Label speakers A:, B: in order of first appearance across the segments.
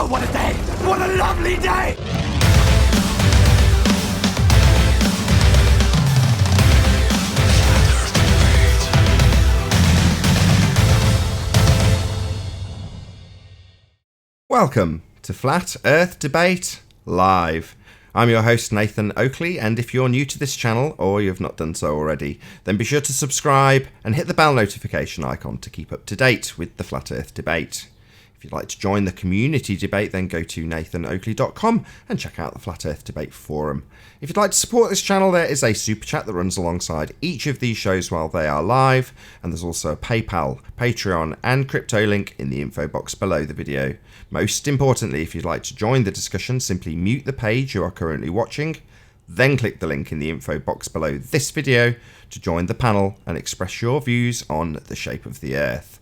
A: Oh, what a day! What a lovely day!
B: Welcome to Flat Earth Debate Live. I'm your host Nathan Oakley, and if you're new to this channel, or you've not done so already, then be sure to subscribe and hit the bell notification icon to keep up to date with the Flat Earth Debate. If you'd like to join the community debate, then go to nathanoakley.com and check out the Flat Earth Debate forum. If you'd like to support this channel, there is a super chat that runs alongside each of these shows while they are live, and there's also a PayPal, Patreon and crypto link in the info box below the video. Most importantly, if you'd like to join the discussion, simply mute the page you are currently watching, then click the link in the info box below this video to join the panel and express your views on the shape of the Earth.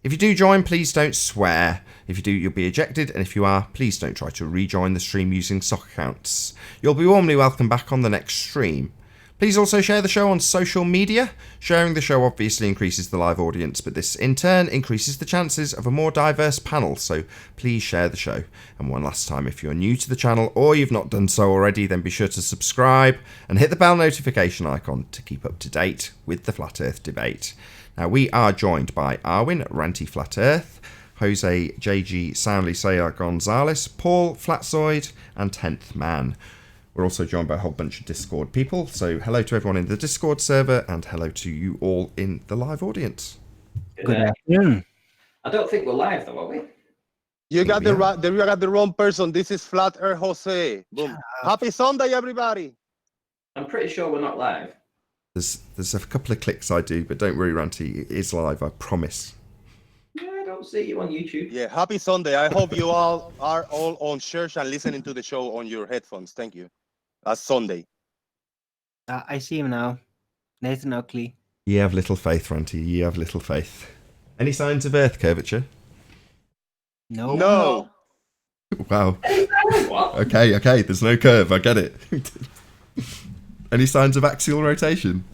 B: If you do join, please don't swear. If you do, you'll be ejected, and if you are, please don't try to rejoin the stream using sock accounts. You'll be warmly welcome back on the next stream. Please also share the show on social media. Sharing the show obviously increases the live audience, but this in turn increases the chances of a more diverse panel, so please share the show. And one last time, if you're new to the channel or you've not done so already, then be sure to subscribe and hit the bell notification icon to keep up to date with the Flat Earth Debate. Now, we are joined by Arwin, Ranty Flat Earth, Jose JG Soundly Sayar Gonzalez, Paul Flatzoid, and 10th Man. We're also joined by a whole bunch of Discord people, so hello to everyone in the Discord server, and hello to you all in the live audience.
C: Good afternoon.
D: I don't think we're live though, are we?
E: You got the wrong person. This is Flat Earth Jose. Boom. Happy Sunday, everybody.
D: I'm pretty sure we're not live.
B: There's a couple of clicks I do, but don't worry, Ranty, it is live, I promise.
D: Yeah, I don't see you on YouTube.
E: Yeah, happy Sunday. I hope you all are all on church and listening to the show on your headphones. Thank you. That's Sunday.
C: I see him now. Nathan Oakley.
B: You have little faith, Ranty, you have little faith. Any signs of Earth curvature?
C: No.
E: No.
B: Wow.
D: What?
B: Okay, there's no curve, I get it. Any signs of axial rotation?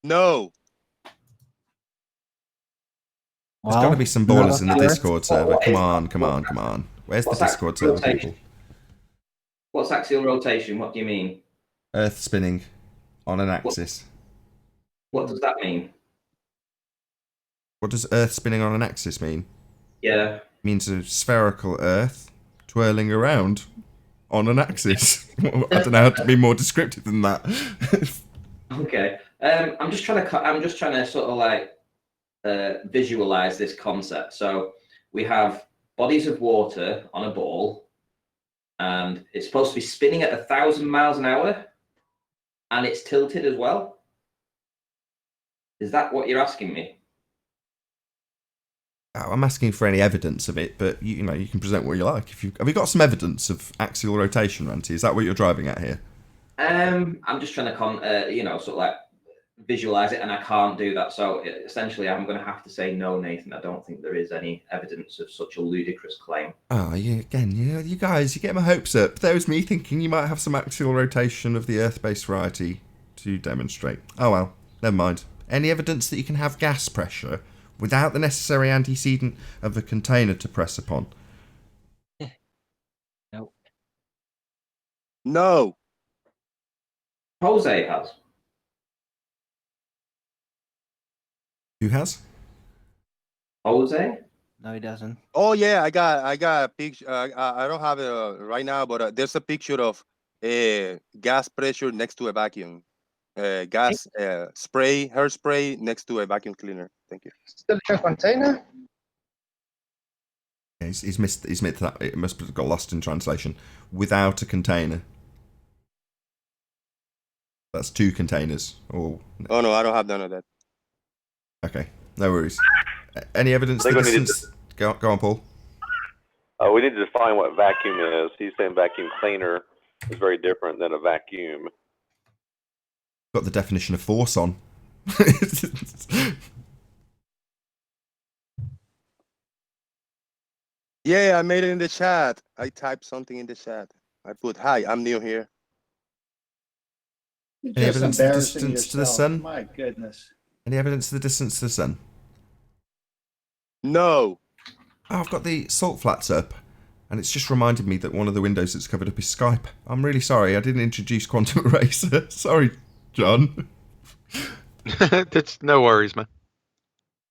E: No.
B: There's got to be some ballers in the
C: no.
B: Discord server. Come on. Where's the Discord server, people?
D: What's axial rotation? What do you mean?
B: Earth spinning on an axis.
D: What does that mean?
B: What does Earth spinning on an axis mean?
D: Yeah.
B: It means a spherical Earth twirling around on an axis. I don't know how to be more descriptive than that.
D: Okay. I'm just trying to sort of like visualize this concept. So we have bodies of water on a ball, and it's supposed to be spinning at 1,000 miles an hour, and it's tilted as well. Is that what you're asking me?
B: I'm asking for any evidence of it, but you know, you can present what you like. Have you got some evidence of axial rotation, Ranty? Is that what you're driving at here?
D: I'm just trying to sort of like visualize it, and I can't do that. So essentially, I'm going to have to say no, Nathan. I don't think there is any evidence of such a ludicrous claim.
B: Oh, you guys, you get my hopes up. There was me thinking you might have some axial rotation of the Earth-based variety to demonstrate. Oh well, never mind. Any evidence that you can have gas pressure without the necessary antecedent of a container to press upon?
C: No.
E: No.
D: Jose has.
B: Who has?
D: Jose?
C: No, he doesn't.
E: Oh yeah, I got a picture. I don't have it right now, but there's a picture of gas pressure next to a vacuum. Gas spray, hairspray next to a vacuum cleaner. Thank you.
F: Still in a container?
B: He's missed that. It must have got lost in translation. Without a container. That's two containers. Oh
E: no, I don't have none of that.
B: Okay, no worries. Any evidence the distance? Go on, Paul.
G: We need to define what vacuum is. He's saying vacuum cleaner is very different than a vacuum.
B: Got the definition of force on.
E: Yeah, I made it in the chat. I typed something in the chat. I put, hi, I'm new here.
F: You're
B: Any
F: just
B: evidence of the
F: embarrassing
B: distance to the
F: yourself.
B: sun?
F: My goodness.
B: Any evidence of the distance to the sun?
E: No.
B: Oh, I've got the salt flats up. And it's just reminded me that one of the windows that's covered up is Skype. I'm really sorry, I didn't introduce Quantum Eraser. Sorry, John.
H: That's no worries, man.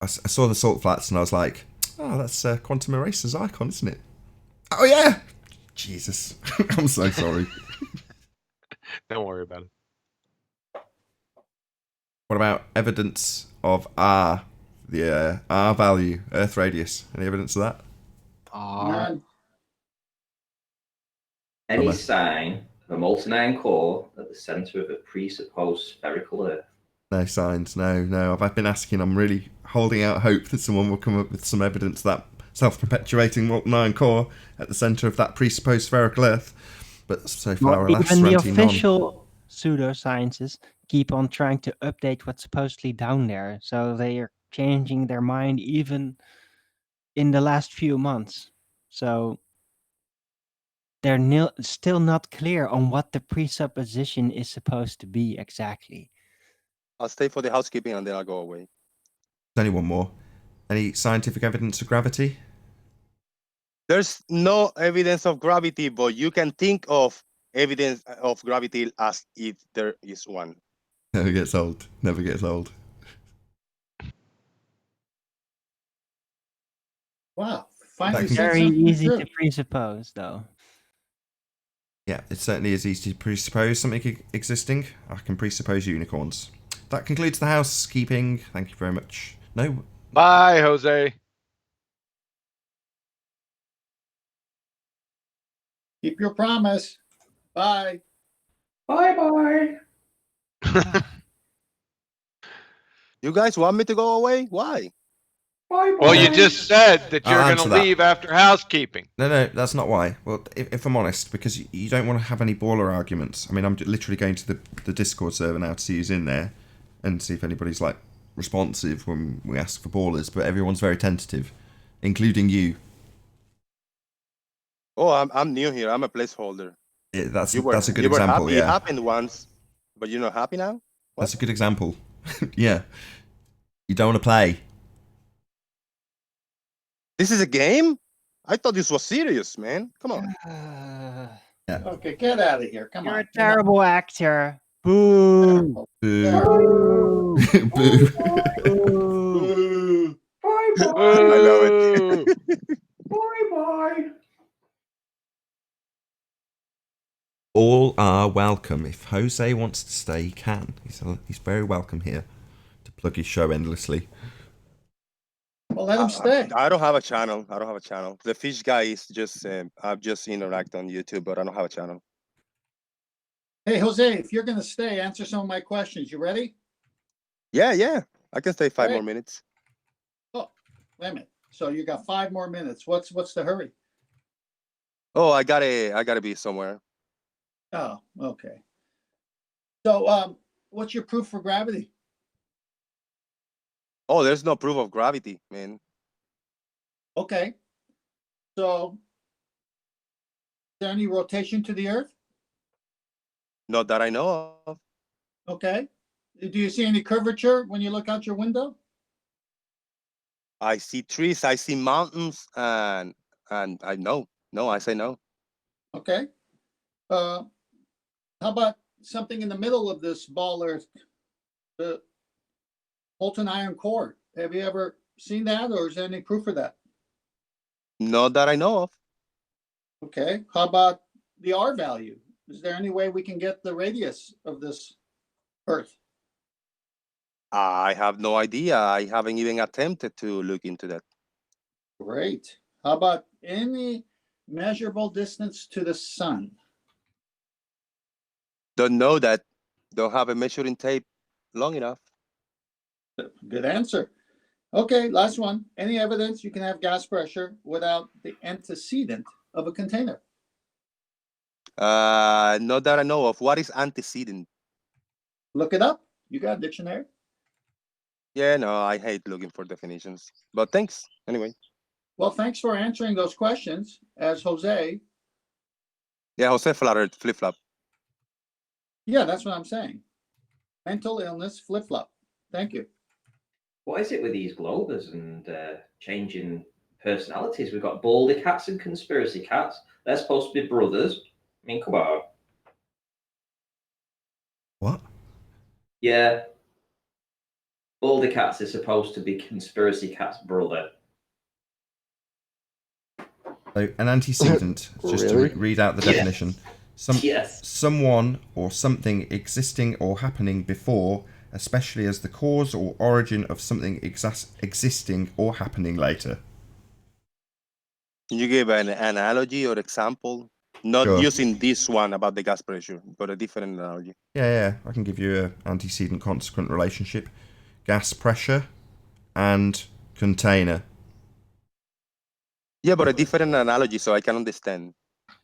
B: I saw the salt flats and I was like, oh, that's Quantum Eraser's icon, isn't it? Oh, yeah! Jesus. I'm so sorry.
H: Don't worry about it.
B: What about evidence of R? The R value, Earth radius. Any evidence of that?
F: None.
D: Any
B: Bummer.
D: sign of a molten iron core at the center of a presupposed spherical Earth?
B: No signs, no. I've been asking, I'm really holding out hope that someone will come up with some evidence that self-perpetuating molten iron core at the centre of that presupposed spherical Earth. But so far,
C: Well,
B: alas,
C: even the
B: ranty none.
C: official pseudosciences keep on trying to update what's supposedly down there. So they are changing their mind even in the last few months. So they're still not clear on what the presupposition is supposed to be exactly.
E: I'll stay for the housekeeping and then I'll go away.
B: There's only one more. Any scientific evidence of gravity?
E: There's no evidence of gravity, but you can think of evidence of gravity as if there is one.
B: Never gets old. Never gets old.
F: Wow. Finally,
B: That can-
F: said
C: Very
F: something
C: easy
F: true.
C: to presuppose, though.
B: Yeah, it certainly is easy to presuppose something existing. I can presuppose unicorns. That concludes the housekeeping. Thank you very much. No,
H: Bye, Jose.
F: Keep your promise. Bye.
D: Bye bye.
E: You guys want me to go away? Why?
D: Bye bye.
H: Well, you just said that
B: I'll
H: you're going
B: answer
H: to
B: that.
H: leave after housekeeping.
B: no, that's not why. Well, if I'm honest, because you don't want to have any baller arguments. I mean, I'm literally going to the Discord server now to see who's in there and see if anybody's like responsive when we ask for ballers, but everyone's very tentative, including you.
E: Oh, I'm new here. I'm a placeholder.
B: That's
E: You were,
B: a good
E: you were
B: example,
E: happy. It
B: yeah.
E: happened once, but you're not happy now? What?
B: That's a good example. Yeah. You don't want to play.
E: This is a game? I thought this was serious, man. Come on.
F: Okay, get out of here. Come
C: You're
F: on.
C: a terrible actor. Boo!
B: Boo.
C: Boo!
B: Boo.
C: Boo!
D: Bye bye.
E: I love it.
D: Bye bye.
B: All are welcome. If Jose wants to stay, he can. He's very welcome here to plug his show endlessly.
F: Well, let him stay.
E: I don't have a channel. The fish guy is just, I just interact on YouTube, but I don't have a channel.
F: Hey, Jose, if you're going to stay, answer some of my questions. You ready?
E: Yeah. I can stay 5
F: Great.
E: more minutes.
F: Wait a minute. So you got 5 more minutes. What's the hurry?
E: Oh, I gotta be somewhere.
F: Oh, okay. So, what's your proof for gravity?
E: Oh, there's no proof of gravity, man.
F: Okay. So, is there any rotation to the Earth?
E: Not that I know of.
F: Okay. Do you see any curvature when you look out your window?
E: I see trees, I see mountains, and I know. No, I say no.
F: Okay. How about something in the middle of this ball Earth? The molten iron core. Have you ever seen that, or is there any proof of that?
E: Not that I know of.
F: Okay. How about the R value? Is there any way we can get the radius of this Earth?
E: I have no idea. I haven't even attempted to look into that.
F: Great. How about any measurable distance to the sun?
E: Don't know that. Don't have a measuring tape long enough.
F: Good answer. Okay, last one. Any evidence you can have gas pressure without the antecedent of a container?
E: Not that I know of. What is antecedent?
F: Look it up. You got a dictionary?
E: Yeah, no, I hate looking for definitions. But thanks anyway.
F: Well, thanks for answering those questions. As Jose,
E: Yeah, Jose flattered flip flop.
F: yeah, that's what I'm saying. Mental illness, flip-flop. Thank you.
D: What is it with these globers and changing personalities. We've got baldy cats and conspiracy cats. They're supposed to be brothers. I mean, come on.
B: What?
D: Yeah. Baldy cats is supposed to be conspiracy cat's brother.
B: So an antecedent, just to
G: Really?
B: read out the
D: Yes.
B: definition.
D: Yes.
B: Someone or something existing or happening before, especially as the cause or origin of something existing or happening later.
E: Can you give an analogy or example? Not
B: Sure.
E: using this one about the gas pressure, but a different analogy.
B: Yeah, I can give you an antecedent consequent relationship. Gas pressure and container.
E: Yeah, but a different analogy so I can understand.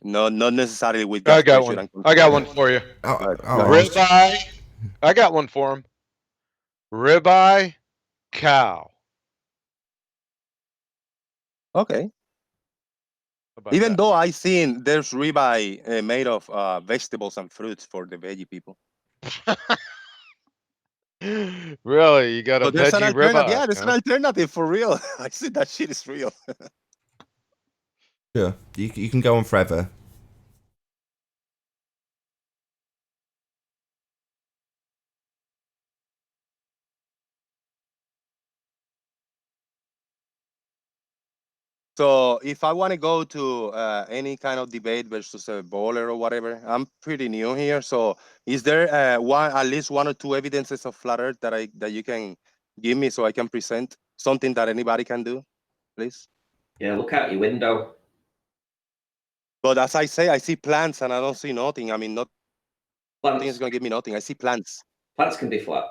E: No, not necessarily with
H: I
E: gas
H: got
E: pressure
H: one.
E: and
H: I got
E: container.
H: one for you.
B: Right.
H: Ribeye. I got one for him. Ribeye cow.
E: Okay.
H: How about
E: Even
H: that?
E: though I seen there's ribeye made of vegetables and fruits for the veggie people.
H: Really? You got a
E: So there's an
H: veggie
E: alternative.
H: ribeye?
E: Yeah, there's an
H: Huh?
E: alternative for real. I see that shit is real.
B: Sure. You can go on forever.
E: So if I want to go to any kind of debate versus a bowler or whatever, I'm pretty new here. So is there at least one or two evidences of flat Earth that you can give me so I can present something that anybody can do, please?
D: Yeah, look out your window.
E: But as I say, I see plants and I don't see nothing. I mean, nothing is
D: Plants,
E: going to give me nothing. I see plants.
D: plants can be flat.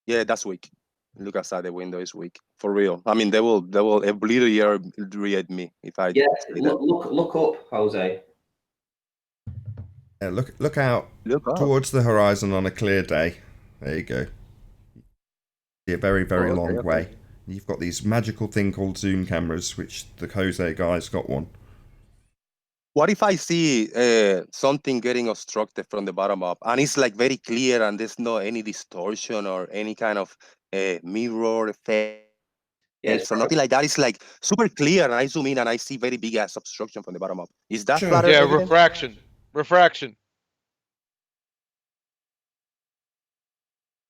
E: Yeah, that's weak. Look outside the window, it's weak for real. I mean, they will obliterate me if I
D: Yeah,
E: say that.
D: look up, Jose.
B: Yeah, look out
E: Look up.
B: towards the horizon on a clear day. There you go. See a very, very
E: Oh, okay,
B: long
E: okay.
B: way. You've got these magical thing called zoom cameras, which the Jose guy's got one.
E: What if I see something getting obstructed from the bottom up and it's like very clear and there's no any distortion or any kind of mirror effect
D: Yeah, it's
E: or nothing like that? It's like super clear and I zoom in and I see very big ass obstruction from the bottom up. Is that
B: Sure.
E: flat Earth
H: Yeah,
E: evidence?
H: refraction. Refraction.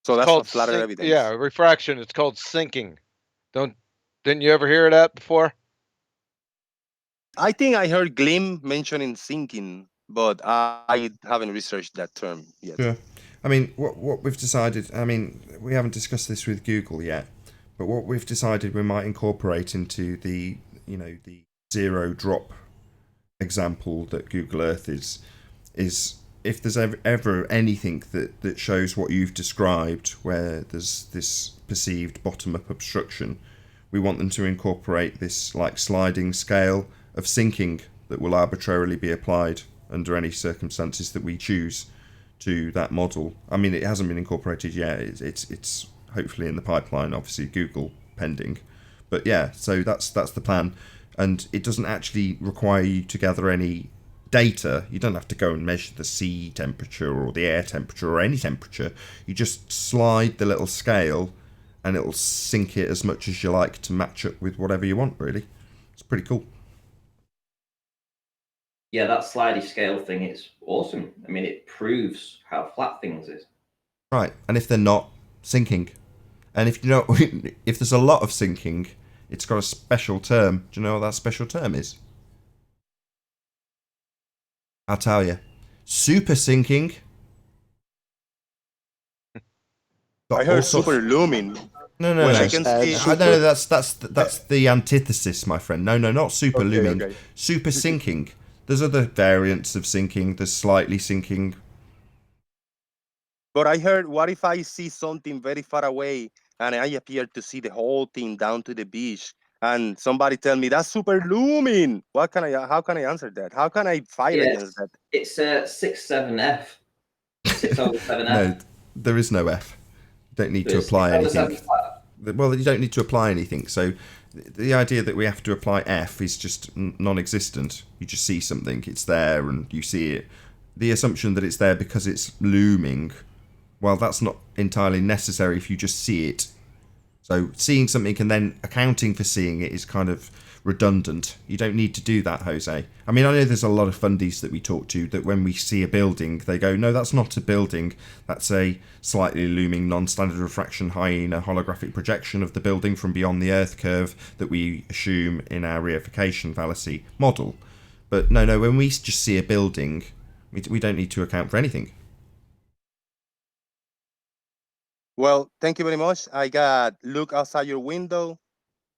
E: So that's
H: Called
E: flat Earth
H: sink.
E: evidence.
H: Yeah, refraction. It's called sinking. Didn't you ever hear of that before?
E: I think I heard Glim mentioning sinking, but I haven't researched that term yet.
B: Sure. I mean, what we've decided, I mean, we haven't discussed this with Google yet, but what we've decided we might incorporate into the zero drop example that Google Earth is if there's ever anything that shows what you've described, where there's this perceived bottom-up obstruction, we want them to incorporate this like sliding scale of sinking that will arbitrarily be applied under any circumstances that we choose to that model. I mean, it hasn't been incorporated yet. It's hopefully in the pipeline. Obviously, Google pending, but yeah. So that's the plan, and it doesn't actually require you to gather any data. You don't have to go and measure the sea temperature or the air temperature or any temperature. You just slide the little scale, and it'll sync it as much as you like to match up with whatever you want. Really, it's pretty cool.
D: Yeah, that slidey scale thing is awesome. I mean, it proves how flat things is.
B: Right, and if they're not, sinking. And if you know, if there's a lot of sinking, it's got a special term. Do you know what that special term is? I'll tell you. Super sinking.
E: I heard super looming.
B: No,
E: When
B: no.
E: I can see
B: No, that's the antithesis, my friend. No, not super
E: Okay,
B: looming.
E: okay.
B: Super sinking. There's other variants of sinking. There's slightly sinking.
E: But I heard, what if I see something very far away and I appear to see the whole thing down to the beach and somebody tell me that's super looming? How can I answer that? How can I fight against that?
D: It's 6-7F. 6/7F.
B: No, there is no F. You don't need to
D: There's
B: apply
D: 6/7
B: anything.
D: flat.
B: Well, you don't need to apply anything. So the idea that we have to apply F is just non-existent. You just see something, it's there, and you see it. The assumption that it's there because it's looming, well, that's not entirely necessary if you just see it. So seeing something and then accounting for seeing it is kind of redundant. You don't need to do that, Jose. I mean, I know there's a lot of fundies that we talk to that when we see a building, they go, no, that's not a building. That's a slightly looming non-standard refraction hyena holographic projection of the building from beyond the Earth curve that we assume in our reification fallacy model. But no, when we just see a building, we don't need to account for anything.
E: Well, thank you very much. I got look outside your window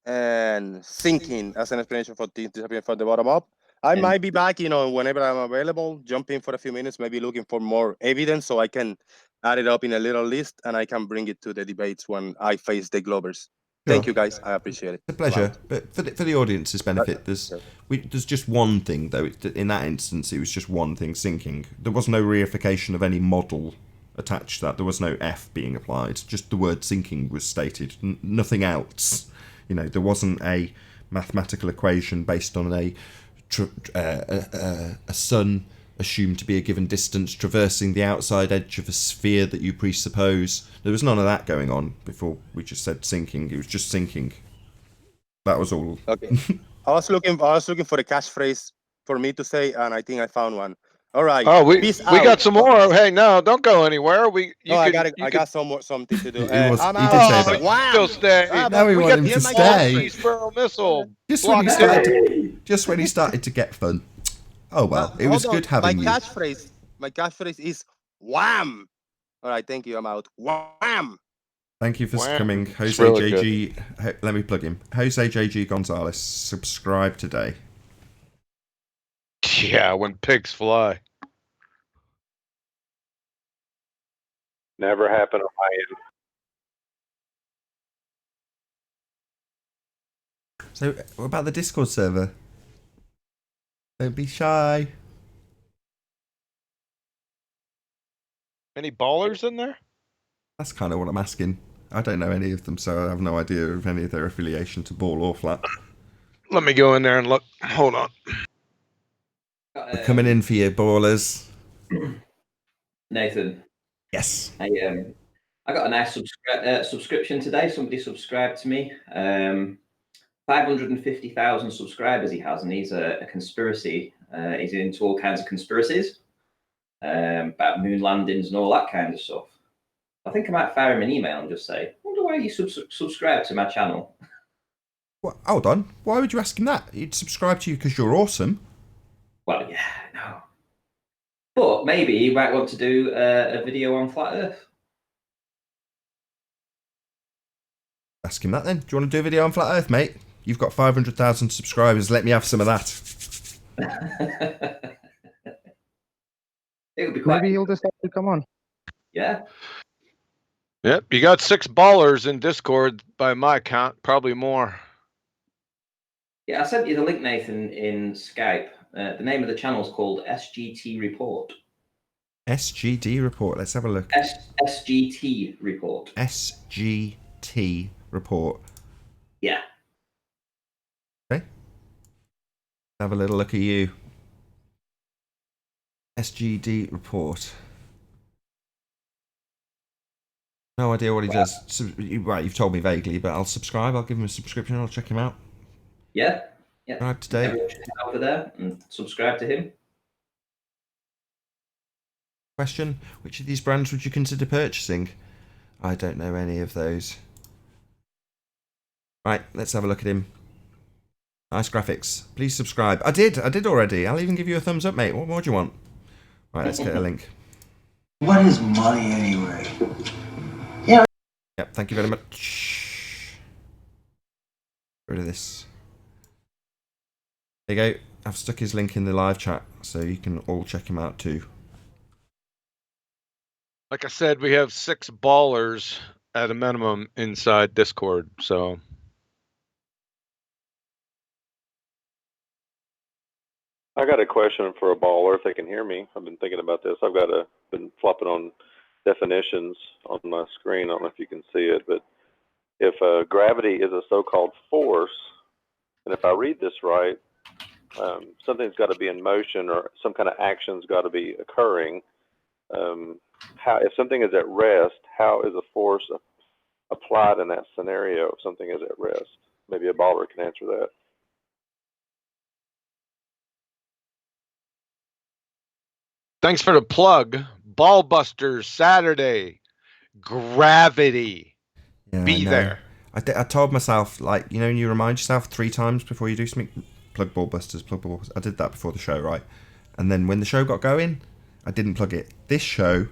E: and thinking as an explanation for things disappearing from the bottom up. I might be back, whenever I'm available, jump in for a few minutes, maybe looking for more evidence so I can add it up in a little list and I can bring it to the debates when I face the Glovers.
B: Sure.
E: Thank you, guys. I appreciate it.
B: It's a pleasure. But for the audience's benefit, there's just one thing, though. In that instance, it was just one thing sinking. There was no reification of any model attached to that. There was no F being applied. Just the word sinking was stated. Nothing else. There wasn't a mathematical equation based on a sun assumed to be a given distance traversing the outside edge of a sphere that you presuppose. There was none of that going on before we just said sinking. It was just sinking. That was all.
E: Okay. I was looking for a catchphrase for me to say, and I think I found one. All right.
H: Oh, we
E: Peace
H: got
E: out.
H: some more. Hey, no, don't go anywhere.
E: I got something to do.
B: He did
E: I'm
B: say
E: out.
B: that.
E: Wow.
H: Still stay.
B: Now we want him to stay.
H: Sparrow missile.
B: Just when he started to get fun. Oh well, it was good having you.
E: My catchphrase is wham. All right, thank you. I'm out. Wham.
B: Thank you for coming, Jose
H: really
B: JG. Let me plug him. Jose JG Gonzalez. Subscribe today.
H: Yeah, when pigs fly.
G: Never happened on my end.
B: So, what about the Discord server? Don't be shy.
H: Any ballers in there?
B: That's kind of what I'm asking. I don't know any of them, so I have no idea of any of their affiliation to ball or flat.
H: Let me go in there and look. Hold on.
B: We're coming in for you, ballers.
D: Nathan.
B: Yes.
D: I got a nice subscription today. Somebody subscribed to me. 550,000 subscribers he has, and he's a conspiracy. He's into all kinds of conspiracies about moon landings and all that kind of stuff. I think I might fire him an email and just say, I wonder why you subscribe to my channel.
B: Well, hold on. Why would you ask him that? He'd subscribe to you because you're awesome.
D: Well, yeah, no. But maybe he might want to do a video on flat Earth.
B: Ask him that then. Do you want to do a video on flat Earth, mate? You've got 500,000 subscribers. Let me have some of that.
D: It would be quite.
I: Maybe he'll decide to come on.
D: Yeah.
H: Yep, you got 6 ballers in Discord by my count, probably more.
D: Yeah, I sent you the link, Nathan, in Skype. The name of the channel is called SGT Report.
B: SGD Report. Let's have a look.
D: SGT Report.
B: SGT Report.
D: Yeah.
B: Okay. Have a little look at you. SGD Report. No idea what he does. Right, you've told me vaguely, but I'll subscribe. I'll give him a subscription. I'll check him out.
D: Yeah. Yeah.
B: Subscribe today.
D: Everyone should head over there and subscribe to him.
B: Question: which of these brands would you consider purchasing? I don't know any of those. Right, let's have a look at him. Nice graphics. Please subscribe. I did already. I'll even give you a thumbs up, mate. What more do you want? Right, let's get a link.
A: What is money anyway?
B: Yep, thank you very much. Get rid of this. There you go. I've stuck his link in the live chat, so you can all check him out too.
H: Like I said, we have 6 ballers at a minimum inside Discord, so.
G: I got a question for a baller, if they can hear me. I've been thinking about this. Been flopping on definitions on my screen. I don't know if you can see it, but if gravity is a so-called force, and if I read this right, something's got to be in motion or some kind of action's got to be occurring. If something is at rest, how is a force applied in that scenario if something is at rest? Maybe a baller can answer that.
H: Thanks for the plug. Ball Busters Saturday. Gravity.
B: Yeah, I
H: Be
B: know.
H: there.
B: I told myself, like, you know, when you remind yourself 3 times before you do something, plug ball busters, plug ball busters. I did that before the show, right? And then when the show got going, I didn't plug it. This show,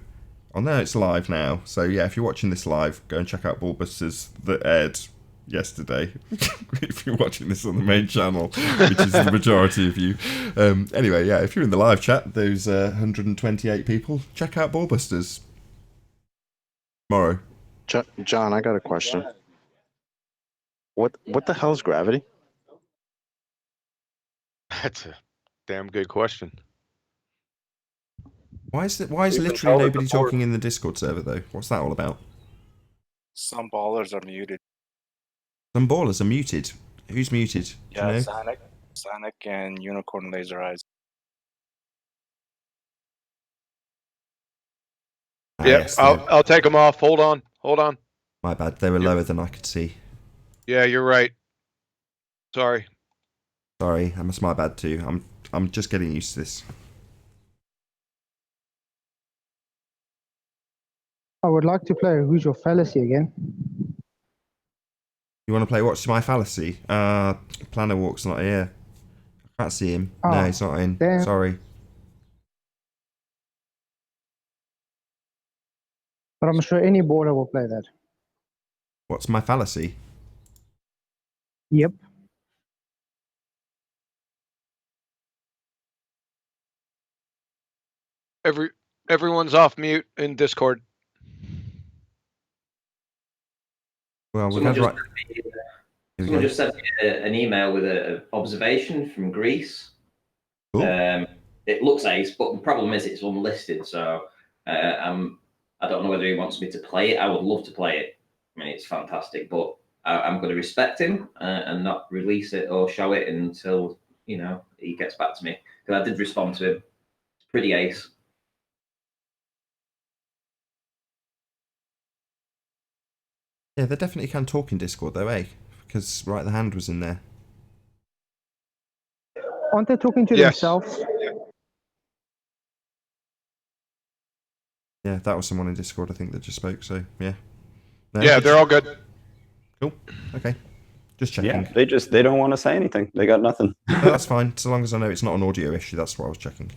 B: oh no, it's live now. So yeah, if you're watching this live, go and check out Ball Busters that aired yesterday. If you're watching this on the main channel, which is the majority of you. Anyway, yeah, if you're in the live chat, those 128 people, check out Ball Busters tomorrow.
I: John, I got a question. What the hell's gravity?
H: That's a damn good question.
B: Why is
G: We've been
B: literally
G: told it
B: nobody
G: before.
B: talking in the Discord server though? What's that all about?
J: Some ballers are muted.
B: Some ballers are muted. Who's muted? Do
J: Yeah,
B: you know?
J: Sonic and Unicorn Laser Eyes.
B: Ah,
H: Yeah,
B: yes,
H: I'll take them off. Hold on.
B: my bad. They were lower than I could see.
H: Yeah, you're right. Sorry.
B: Sorry, that's my bad too. I'm just getting used to this.
K: I would like to play Who's Your Fallacy again.
B: You want to play What's My Fallacy? Planner Walk's not here. I can't see him. No,
K: Oh,
B: he's not in.
K: damn.
B: Sorry.
K: But I'm sure any border will play that.
B: What's My Fallacy?
K: Yep.
H: Everyone's off mute in Discord.
B: Well, we've
D: Someone
B: had
D: just,
B: right. Here we
D: someone
B: go.
D: just sent me an email with an observation from Greece.
B: Cool.
D: It looks ace, but the problem is it's unlisted. So I don't know whether he wants me to play it. I would love to play it. I mean, it's fantastic, but I'm going to respect him and not release it or show it until, you know, he gets back to me. Because I did respond to him. It's pretty ace.
B: Yeah, they definitely can talk in Discord though, eh? Because Right the Hand was in there.
K: Aren't they talking to
H: Yes.
K: themselves?
B: Yeah, that was someone in Discord, I think, that just spoke. So yeah. No,
H: Yeah,
B: good.
H: they're all good.
B: Cool. Okay. Just checking.
L: Yeah, they don't want to say anything. They got nothing.
B: No, that's fine. So long as I know it's not an audio issue, that's what I was checking.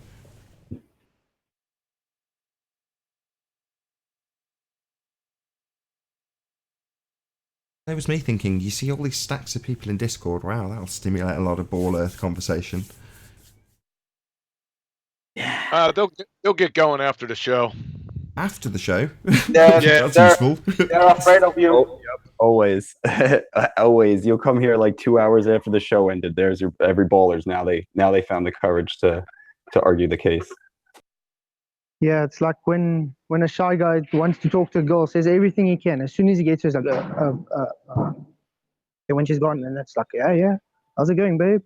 B: That was me thinking, you see all these stacks of people in Discord, wow, that'll stimulate a lot of Ball Earth conversation.
H: They'll get going after the show.
B: After the show?
L: Yeah,
B: That's useful.
L: They're afraid of you. Always. Always. You'll come here like 2 hours after the show ended. There's your every ballers now they found the courage to argue the case.
K: Yeah, it's like when a shy guy wants to talk to a girl, says everything he can. As soon as he gets to her, he's like, and when she's gone, and that's like, yeah. How's it going, babe?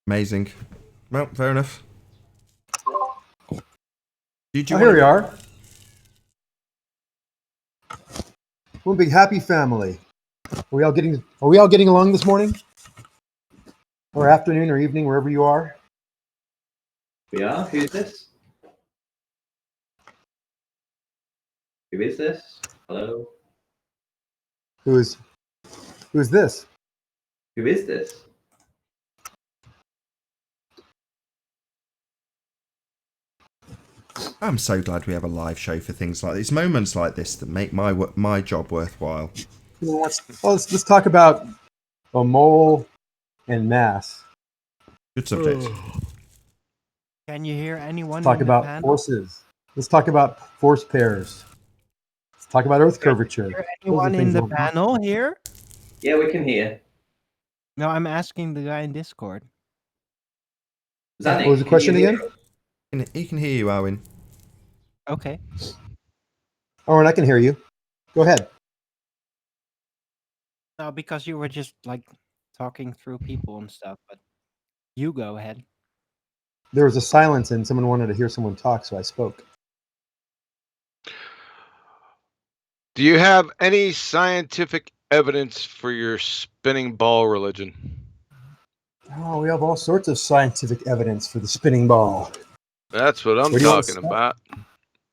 B: Amazing. Well, fair enough.
M: Here we are. One big happy family. Are we all getting along this morning? Or afternoon or evening, wherever you are?
D: We are? Who's this? Who is this? Hello?
M: Who is this?
D: Who is this?
B: I'm so glad we have a live show for things like this. Moments like this that make my job worthwhile.
M: Let's talk about a mole and mass.
B: Good subject.
C: Can you hear anyone?
M: Let's talk
C: in the
M: about
C: panel?
M: forces. Let's talk about force pairs. Let's talk about Earth curvature.
C: Is there
M: Those are
C: anyone in
M: things
C: the
M: we'll-
C: panel here?
D: Yeah, we can hear.
C: No, I'm asking the guy in Discord.
D: Zanik,
M: What was the
D: can
M: question
D: you hear
M: again?
D: us?
B: He can hear you, Owen.
C: Okay.
M: Owen, I can hear you. Go ahead.
C: No, because you were just like talking through people and stuff. But you go ahead.
M: There was a silence and someone wanted to hear someone talk, so I spoke.
H: Do you have any scientific evidence for your spinning ball religion?
M: Oh, we have all sorts of scientific evidence for the spinning ball.
H: That's what I'm
M: Where do you want to
H: talking
M: start?
H: about.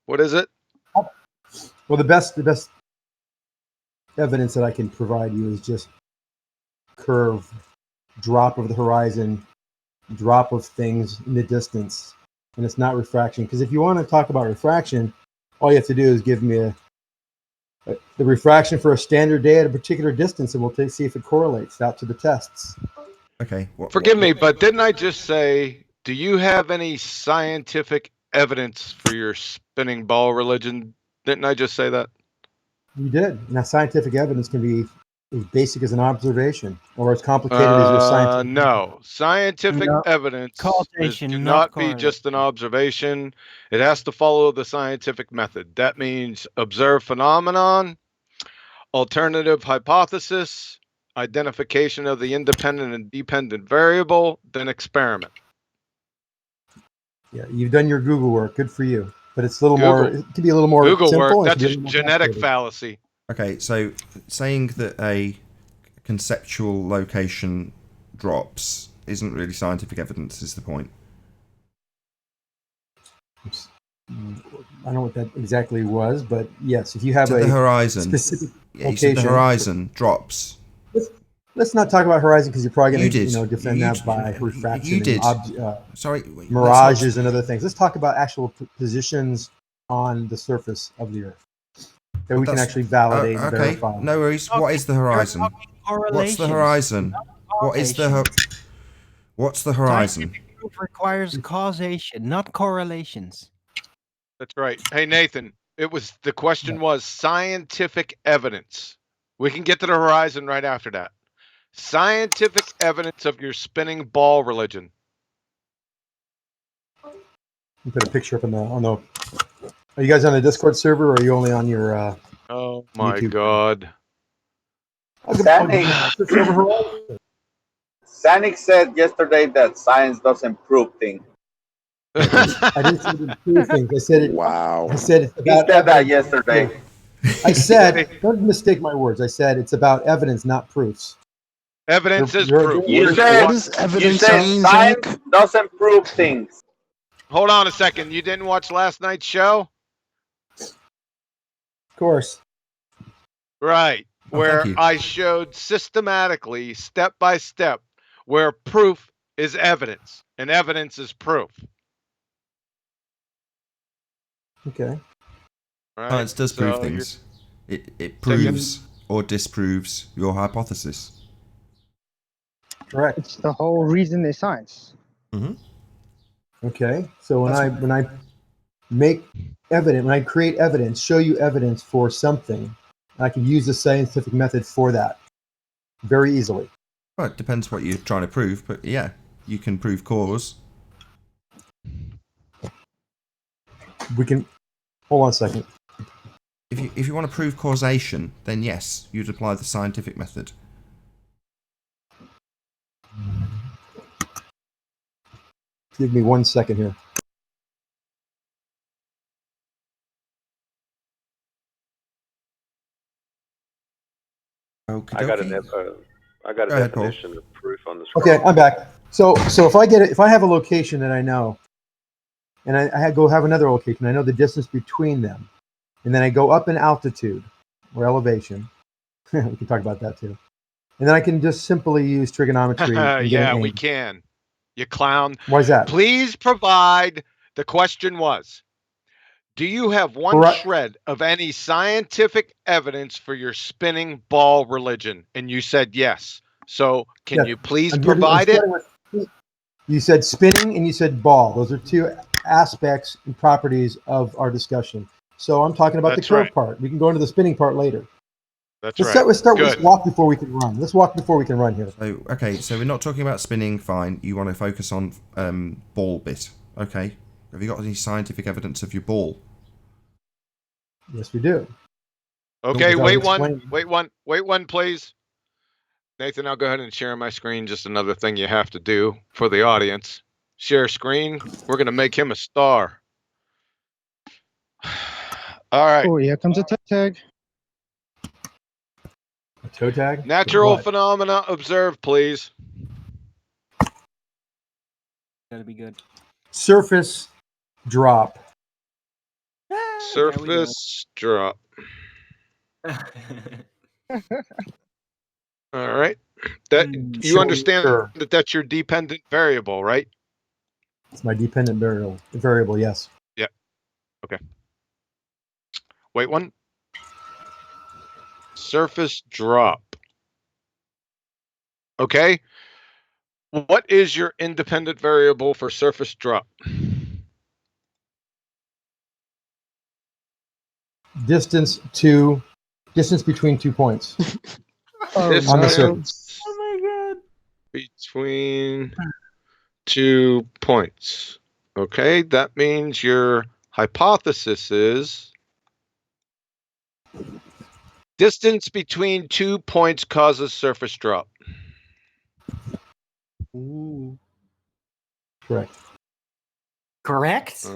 H: What is it?
M: Well, the best evidence that I can provide you is just curve, drop of the horizon, drop of things in the distance, and it's not refraction. Because if you want to talk about refraction, all you have to do is give me the refraction for a standard day at a particular distance, and we'll see if it correlates out to the tests.
B: Okay.
H: Forgive me, but didn't I just say, do you have any scientific evidence for your spinning ball religion? Didn't I just say that?
M: You did. Now, scientific evidence can be as basic as an observation or as complicated as your scientific.
H: No. Scientific
C: No.
H: evidence
C: Causation,
H: do
C: not
H: not be
C: correlation.
H: just an observation. It has to follow the scientific method. That means observe phenomenon, alternative hypothesis, identification of the independent and dependent variable, then experiment.
M: Yeah, you've done your Google work. Good for you. But it's a little
H: Google.
M: more. It can be a little more
H: Google
M: simple.
H: work,
M: It can
H: that's
M: be a
H: just
M: little more
H: genetic
M: complicated.
H: fallacy.
B: Okay, so saying that a conceptual location drops isn't really scientific evidence, is the point.
M: I don't know what that exactly was, but yes, if you have
B: To
M: a
B: the horizon.
M: specific
B: Yeah, you said
M: location,
B: the horizon drops.
M: Let's not talk about horizon because you're probably
B: You
M: going
B: did.
M: to defend
B: You
M: that
B: did.
M: by refraction
B: You did.
M: and
B: Sorry, let's
M: mirages
B: not-
M: and other things. Let's talk about actual positions on the surface of the Earth that we can
B: That's-
M: actually validate and
B: okay,
M: verify.
B: no worries. What is the horizon? What's the horizon? What is the What's the horizon?
C: Scientific proof requires causation, not correlations.
H: That's right. Hey, Nathan, the question was scientific evidence. We can get to the horizon right after that. Scientific evidence of your spinning ball religion.
M: You put a picture up on the. Are you guys on the Discord server, or are you only on your?
H: Oh my
M: YouTube?
H: God.
N: Sanic said yesterday that science doesn't prove things.
M: I didn't say it didn't prove things. I said it.
I: Wow.
M: I said it's
N: He
M: about
N: said that
M: evidence.
N: yesterday.
M: I said, don't mistake my words. I said it's about evidence, not proofs.
H: Evidence is
M: You're-
H: proof.
N: You said science doesn't prove things.
H: Hold on a second. You didn't watch last night's show?
M: Of course.
H: Right.
B: Oh,
H: Where
B: thank you.
H: I showed systematically, step by step, where proof is evidence and evidence is proof.
M: Okay.
H: Right?
B: Science does prove
H: So
B: things. It proves or disproves your hypothesis.
M: Correct.
K: It's the whole reason there's science.
M: Okay. So when I make evidence, when I create evidence, show you evidence for something, I can use the scientific method for that very easily.
B: Well, it depends what you're trying to prove, but yeah, you can prove cause.
M: We can. Hold on a second.
B: If you want to prove causation, then yes, you'd apply the scientific method.
M: Give me 1 second here.
B: Okay.
G: I got a
B: Go ahead, Paul.
G: definition of proof on the screen.
M: Okay, I'm back. So if I have a location that I know, and I go have another location, I know the distance between them, and then I go up in altitude or elevation. We can talk about that too. And then I can just simply use trigonometry. And get
H: yeah,
M: an
H: we
M: aim.
H: can. You clown.
M: Why is that?
H: Please provide. The question was, do you have one shred of any scientific evidence for your spinning ball religion? And you said yes. So can
M: Yes.
H: you please
M: I'm
H: provide it?
M: starting with- You said spinning and you said ball. Those are two aspects and properties of our discussion. So I'm talking about
H: That's
M: the curve
H: right.
M: part. We can go into the spinning part later.
H: That's
M: Let's
H: right.
M: start. Let's
H: Good.
M: walk before we can run. Let's walk before we can run here.
B: So okay, so we're not talking about spinning. Fine. You want to focus on ball bit. Okay. Have you got any scientific evidence of your ball?
M: Yes, we do.
H: Okay,
M: As I
H: wait
M: was
H: one,
M: explaining.
H: wait one, please. Nathan, I'll go ahead and share my screen. Just another thing you have to do for the audience. Share screen. We're going to make him a star. All right.
K: Oh, here comes a tag.
M: A toe tag?
H: Natural
M: What?
H: phenomena observed, please.
C: Gotta be good.
M: Surface drop.
H: Surface drop. All right. That you
M: Sure.
H: understand that that's your dependent variable, right?
M: It's my dependent variable, yes.
H: Yeah. Okay. Wait one. Surface drop. Okay. What is your independent variable for surface drop?
M: Distance between 2 points.
H: Distance
M: On the surface.
C: Oh my god.
H: Between 2 points. Okay, that means your hypothesis is distance between 2 points causes surface drop.
C: Ooh.
M: Correct.
O: Correct?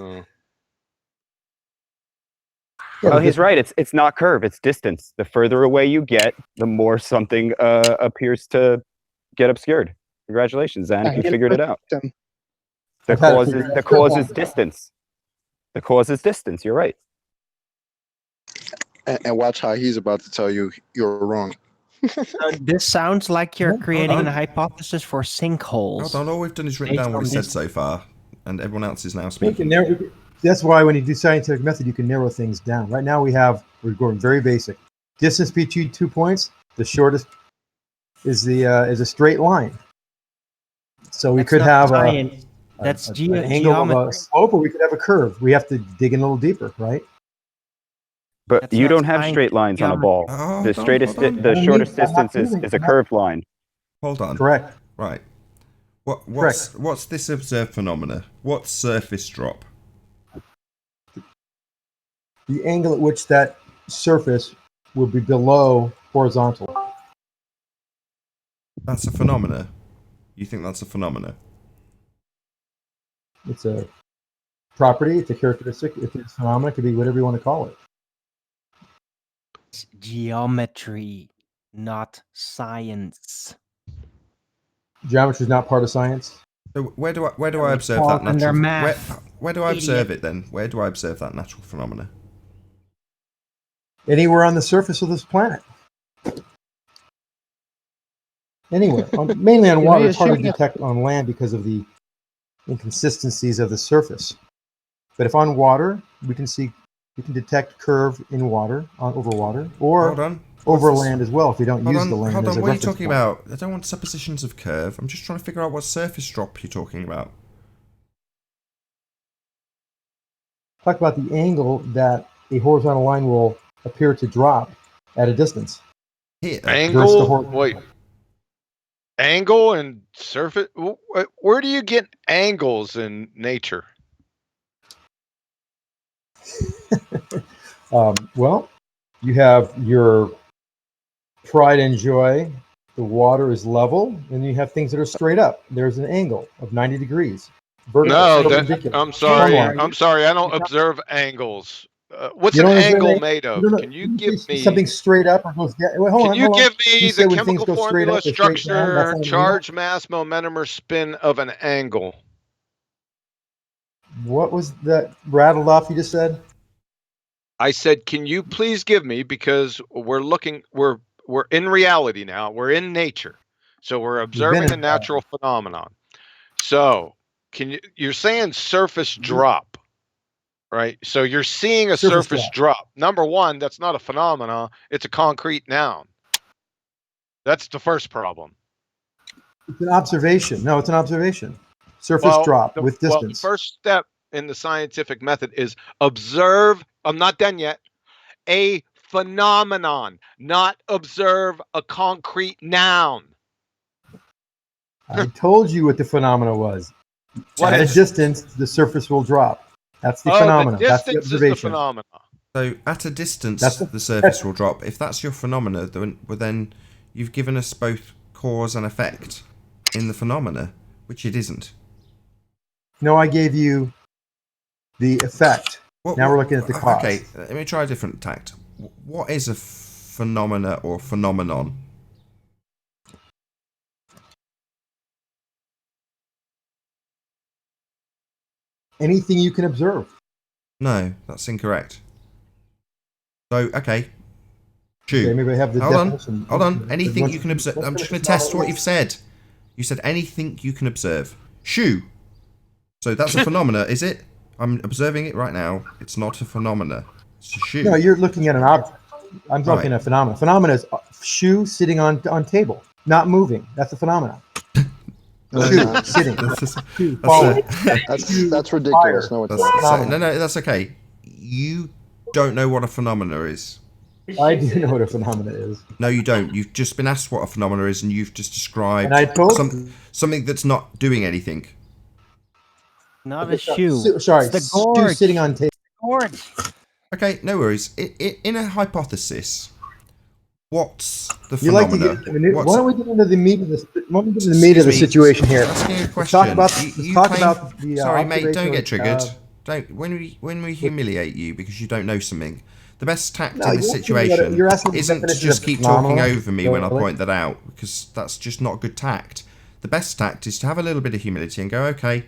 L: Well, he's right. It's not curve. It's distance. The further away you get, the more something appears to get obscured. Congratulations, Zanuck. You figured it out. The cause is distance. The cause is distance. You're right.
I: And watch how he's about to tell you you're wrong.
C: So this sounds like you're creating a hypothesis for sinkholes.
B: Hold on, all we've done is written down what he said so far, and everyone else is now
M: You
B: speaking.
M: can that's why when you do scientific method, you can narrow things down. Right now we're going very basic. Distance between 2 points, the shortest is a straight line. So we could have an angle of a slope, or we could have a curve. We have to dig in a little deeper, right?
L: But you don't have straight lines on a ball. The shortest distance is a curved line.
B: Hold on.
M: Correct.
B: Right. What's this observed phenomena? What's surface drop?
M: The angle at which that surface will be below horizontal.
B: That's a phenomena. You think that's a phenomena?
M: It's a property. It's a characteristic. It's a phenomenon. It could be whatever you want to call it.
C: It's geometry, not science.
M: Geometry is not part of science.
B: So where do I observe that natural? Where do I observe it then? Where do I observe that natural phenomena?
M: Anywhere on the surface of this planet. Anywhere. Mainly on water. It's hard to detect on land because of the inconsistencies of the surface. But if on water, we can detect curve in water, over water, or over land as well if we don't use the land.
B: Hold
M: as
B: on,
M: a
B: what are you
M: reference
B: talking
M: point.
B: about? I don't want suppositions of curve. I'm just trying to figure out what surface drop you're talking about.
M: Talk about the angle that a horizontal line will appear to drop at a distance.
H: Angle? Wait. Angle and surface? Where do you get angles in nature?
M: Well, you have your pride and joy. The water is level, and you have things that are straight up. There's an angle of 90 degrees. Vertical,
H: I'm sorry. I don't observe angles. What's an angle made of? Can you give me
M: something straight up or goes down? Wait, hold on.
H: Give me the
M: when
H: chemical
M: things go straight
H: formula,
M: up or straight down,
H: structure,
M: that's not an
H: charge, mass, momentum, or spin of an angle?
M: What was that rattled off you just said?
H: I said, can you please give me, because we're in reality now, we're in nature. So we're observing a natural phenomenon. So you're saying surface drop, right? So you're seeing a surface drop. Number one, that's not a phenomenon. It's a concrete noun. That's the first problem.
M: It's an observation. No, it's an observation. Surface drop with distance.
H: Well, the first step in the scientific method is observe. I'm not done yet. A phenomenon, not observe a concrete noun.
M: I told you what the phenomena was. At a distance, the surface will drop. That's the phenomenon. That's the observation.
H: Is the phenomenon.
B: So at a distance, the surface will drop. If that's your phenomena, then you've given us both cause and effect in the phenomena, which it isn't.
M: No, I gave you the effect. Now we're looking at the cause.
B: Okay, let me try a different tact. What is a phenomena or phenomenon?
M: Anything you can observe.
B: No, that's incorrect. So, okay. Shoot.
M: Okay, maybe I have the definition.
B: Hold on. Anything you can observe. I'm just going to test what you've said. You said anything you can observe. Shoe. So that's a phenomena, is it? I'm observing it right now. It's not a phenomena. It's a shoe.
M: No, you're looking at an object. I'm talking a phenomena. Phenomena is shoe sitting on table, not moving. That's a phenomena. Shoe sitting.
I: That's ridiculous. No, it's not.
B: No, that's okay. You don't know what a phenomena is.
M: I do know what a phenomena is.
B: No, you don't. You've just been asked what a phenomena is, and you've just described
M: And I told
B: something that's not doing anything.
C: Not a shoe.
M: Sorry,
C: It's the
M: shoe
C: gorge.
M: sitting on table.
C: Gorge.
B: Okay, no worries. In a hypothesis, what's the
M: You like to
B: phenomena?
M: get? Why don't we get into the meat of the? Why don't we get into the meat of the situation here?
B: Asking a
M: Let's
B: question.
M: talk about.
B: You
M: Talk
B: claim-
M: about the.
B: Sorry, mate. Don't
M: observation
B: get
M: of,
B: triggered. Don't. When we humiliate you because you don't know something, the best tact
M: No,
B: in this
M: you're asking
B: situation
M: you're asking the
B: isn't to
M: definition
B: just
M: of
B: keep
M: phenomenal.
B: talking over me when I
M: Really?
B: point that out, because that's just not good tact. The best tact is to have a little bit of humility and go, okay,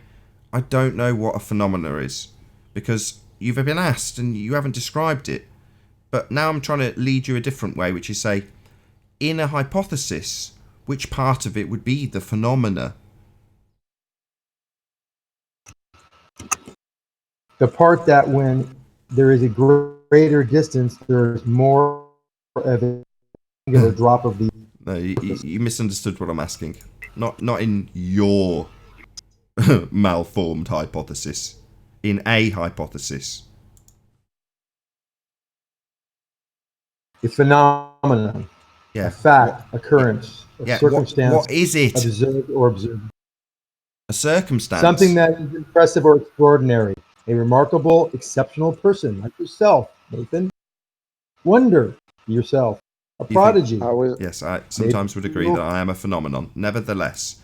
B: I don't know what a phenomena is, because you've been asked and you haven't described it. But now I'm trying to lead you a different way, which is say, in a hypothesis, which part of it would be the phenomena?
M: The part that when there is a greater distance, there's more of a drop of the.
B: No, you misunderstood what I'm asking. Not in your malformed hypothesis. In a hypothesis.
M: A phenomenon,
B: Yeah.
M: a fact, occurrence, a
B: Yeah.
M: circumstance.
B: What is it?
M: Observed or observed.
B: A circumstance.
M: Something that is impressive or extraordinary. A remarkable, exceptional person like yourself, Nathan. Wonder yourself. A prodigy.
B: Yes, I sometimes would agree that I am a phenomenon. Nevertheless,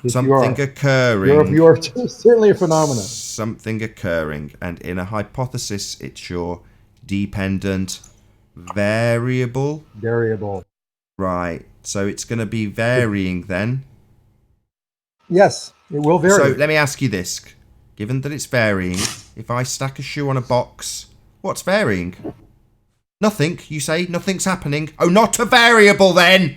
M: Yes,
B: something
M: you are.
B: occurring.
M: You're certainly a phenomenon.
B: Something occurring, and in a hypothesis, it's your dependent variable.
M: Variable.
B: Right. So it's going to be varying then.
M: Yes, it will vary.
B: So let me ask you this. Given that it's varying, if I stack a shoe on a box, what's varying? Nothing, you say? Nothing's happening. Oh, not a variable then!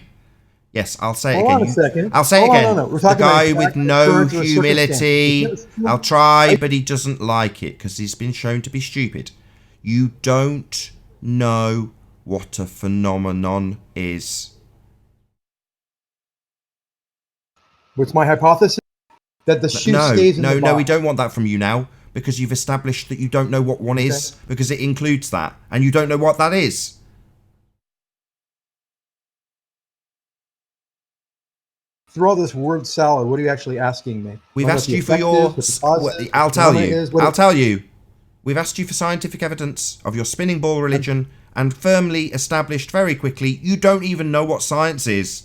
B: Yes, I'll say it
M: Hold
B: again.
M: on a second.
B: I'll say it
M: Hold on,
B: again.
M: no. We're
B: The
M: talking about
B: guy
M: a
B: with
M: fact,
B: no
M: occurrence, or a
B: humility.
M: circumstance.
B: I'll try, but he doesn't like it because he's been shown to be stupid. You don't know what a phenomenon is.
M: What's my hypothesis? That the shoe stays in the box.
B: No, we don't want that from you now, because you've established that you don't know what one is, because it includes that, and you don't know what that is.
M: Through all this word salad, what are you actually asking me?
B: We've
M: What
B: asked
M: the
B: you for
M: effect
B: your.
M: is, what the cause is,
B: I'll
M: what the
B: tell
M: phenomena
B: you.
M: is, what
B: I'll
M: it-
B: tell you. We've asked you for scientific evidence of your spinning ball religion, and firmly established very quickly you don't even know what science is.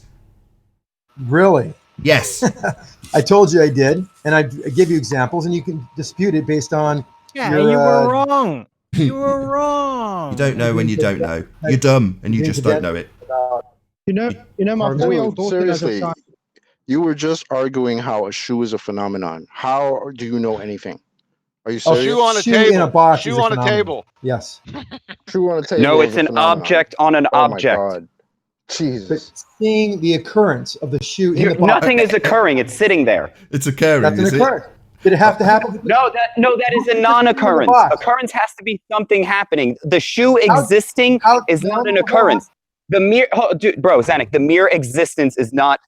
M: Really?
B: Yes.
M: I told you I did, and I give you examples, and you can dispute it based on.
C: Yeah,
M: your,
C: you were wrong. You were wrong.
B: You don't know when you don't know. You're dumb, and you just don't know it.
K: You know, my 4-year-old
I: Dude,
K: daughter knows
I: seriously,
K: of science.
I: you were just arguing how a shoe is a phenomenon. How do you know anything? Are you
H: A
I: serious?
H: shoe on a
M: Shoe
H: table.
M: in a box
H: Shoe
M: is a
H: on a
M: phenomenon.
H: table.
M: Yes.
I: Shoe on a table.
L: No,
I: is
L: it's
I: a
L: an
I: phenomenon.
L: object on an
I: Oh
L: object.
I: my God. Jesus.
M: But seeing the occurrence of the shoe in the box.
L: Nothing is occurring. It's sitting there.
B: It's occurring.
M: That's an
B: is it?
M: occurrence. Did it have to happen?
L: No, that is a non-occurrence. Occurrence has to be something happening. The shoe existing is not an occurrence. The mere, Zanuck, the mere existence is not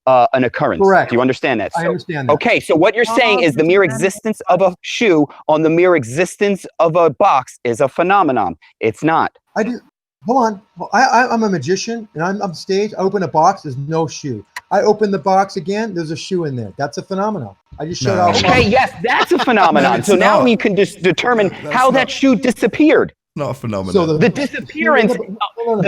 L: an occurrence.
M: Correct.
L: Do you understand that?
M: I understand that.
L: Okay, so what you're saying is the mere existence of a shoe on the mere existence of a box is a phenomenon. It's not.
M: I do. Hold on. Well, I'm a magician, and I'm on stage. I open a box. There's no shoe. I open the box again. There's a shoe in there. That's a phenomenon. I just showed out.
L: Okay, yes, that's a phenomenon.
B: No,
L: so now
B: not.
L: we can just determine how that shoe disappeared.
B: Not a phenomenon.
I: So
L: The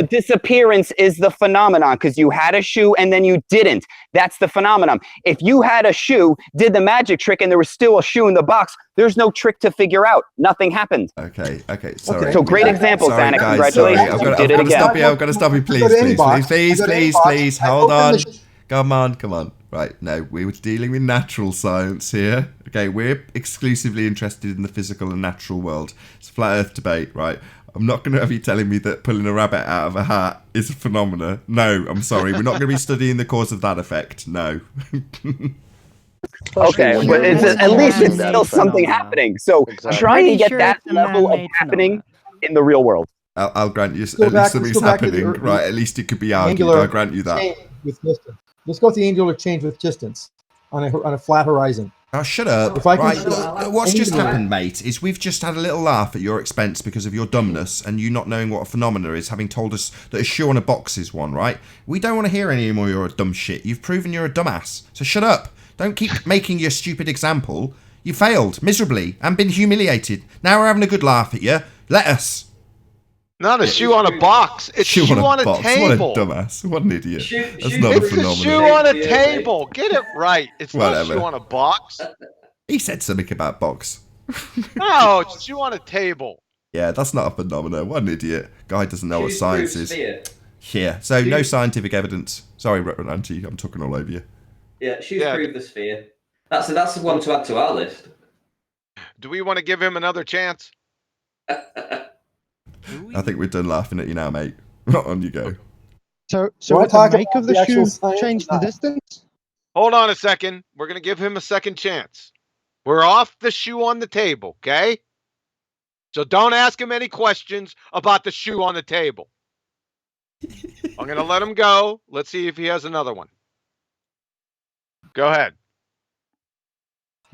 L: disappearance is the phenomenon, because you had a shoe and then you didn't. That's the phenomenon. If you had a shoe, did the magic trick, and there was still a shoe in the box, there's no trick to figure out. Nothing happened.
B: Okay, sorry.
L: So great example,
B: Sorry,
L: Zanuck.
B: guys,
L: Congratulations.
B: sorry.
L: You did it again.
B: I've got to stop you, please. Hold on. Come on. Right, no, we were dealing with natural science here. Okay, we're exclusively interested in the physical and natural world. It's a flat Earth debate, right? I'm not going to have you telling me that pulling a rabbit out of a hat is a phenomena. No, I'm sorry. We're not going to be studying the cause of that effect. No.
L: Okay, but at least it's still something happening. So try and get that level of happening in the real world.
B: I'll grant you at least something's happening, right? At least it could be argued. I'll grant you that.
M: With distance. Let's go with the angular change with distance on a flat horizon.
B: Oh, shut up.
M: If I can
B: What's just happened, mate, is we've just had a little laugh at your expense because of your dumbness and you not knowing what a phenomena is, having told us that a shoe on a box is one, right? We don't want to hear any more you're a dumb shit. You've proven you're a dumbass. So shut up. Don't keep making your stupid example. You failed miserably and been humiliated. Now we're having a good laugh at you. Let us.
H: Not a shoe on a box. It's shoe on a
B: box.
H: table.
B: What a dumbass. What an idiot. That's not a phenomenon.
H: It's a shoe on a table. Get it right. It's not a shoe on a box.
B: He said something about box.
H: No, it's a shoe on a table.
B: Yeah, that's not a phenomenon. What an idiot. Guy doesn't know what science is. Yeah, so no scientific evidence. Sorry, Ranty, I'm talking all over you.
D: Yeah, shoes prove the sphere. That's the one to add to our list.
H: Do we want to give him another chance?
B: I think we're done laughing at you now, mate. On you go.
K: So would the make of the shoe change the distance?
H: Hold on a second. We're going to give him a second chance. We're off the shoe on the table, okay? So don't ask him any questions about the shoe on the table. I'm going to let him go. Let's see if he has another one. Go ahead.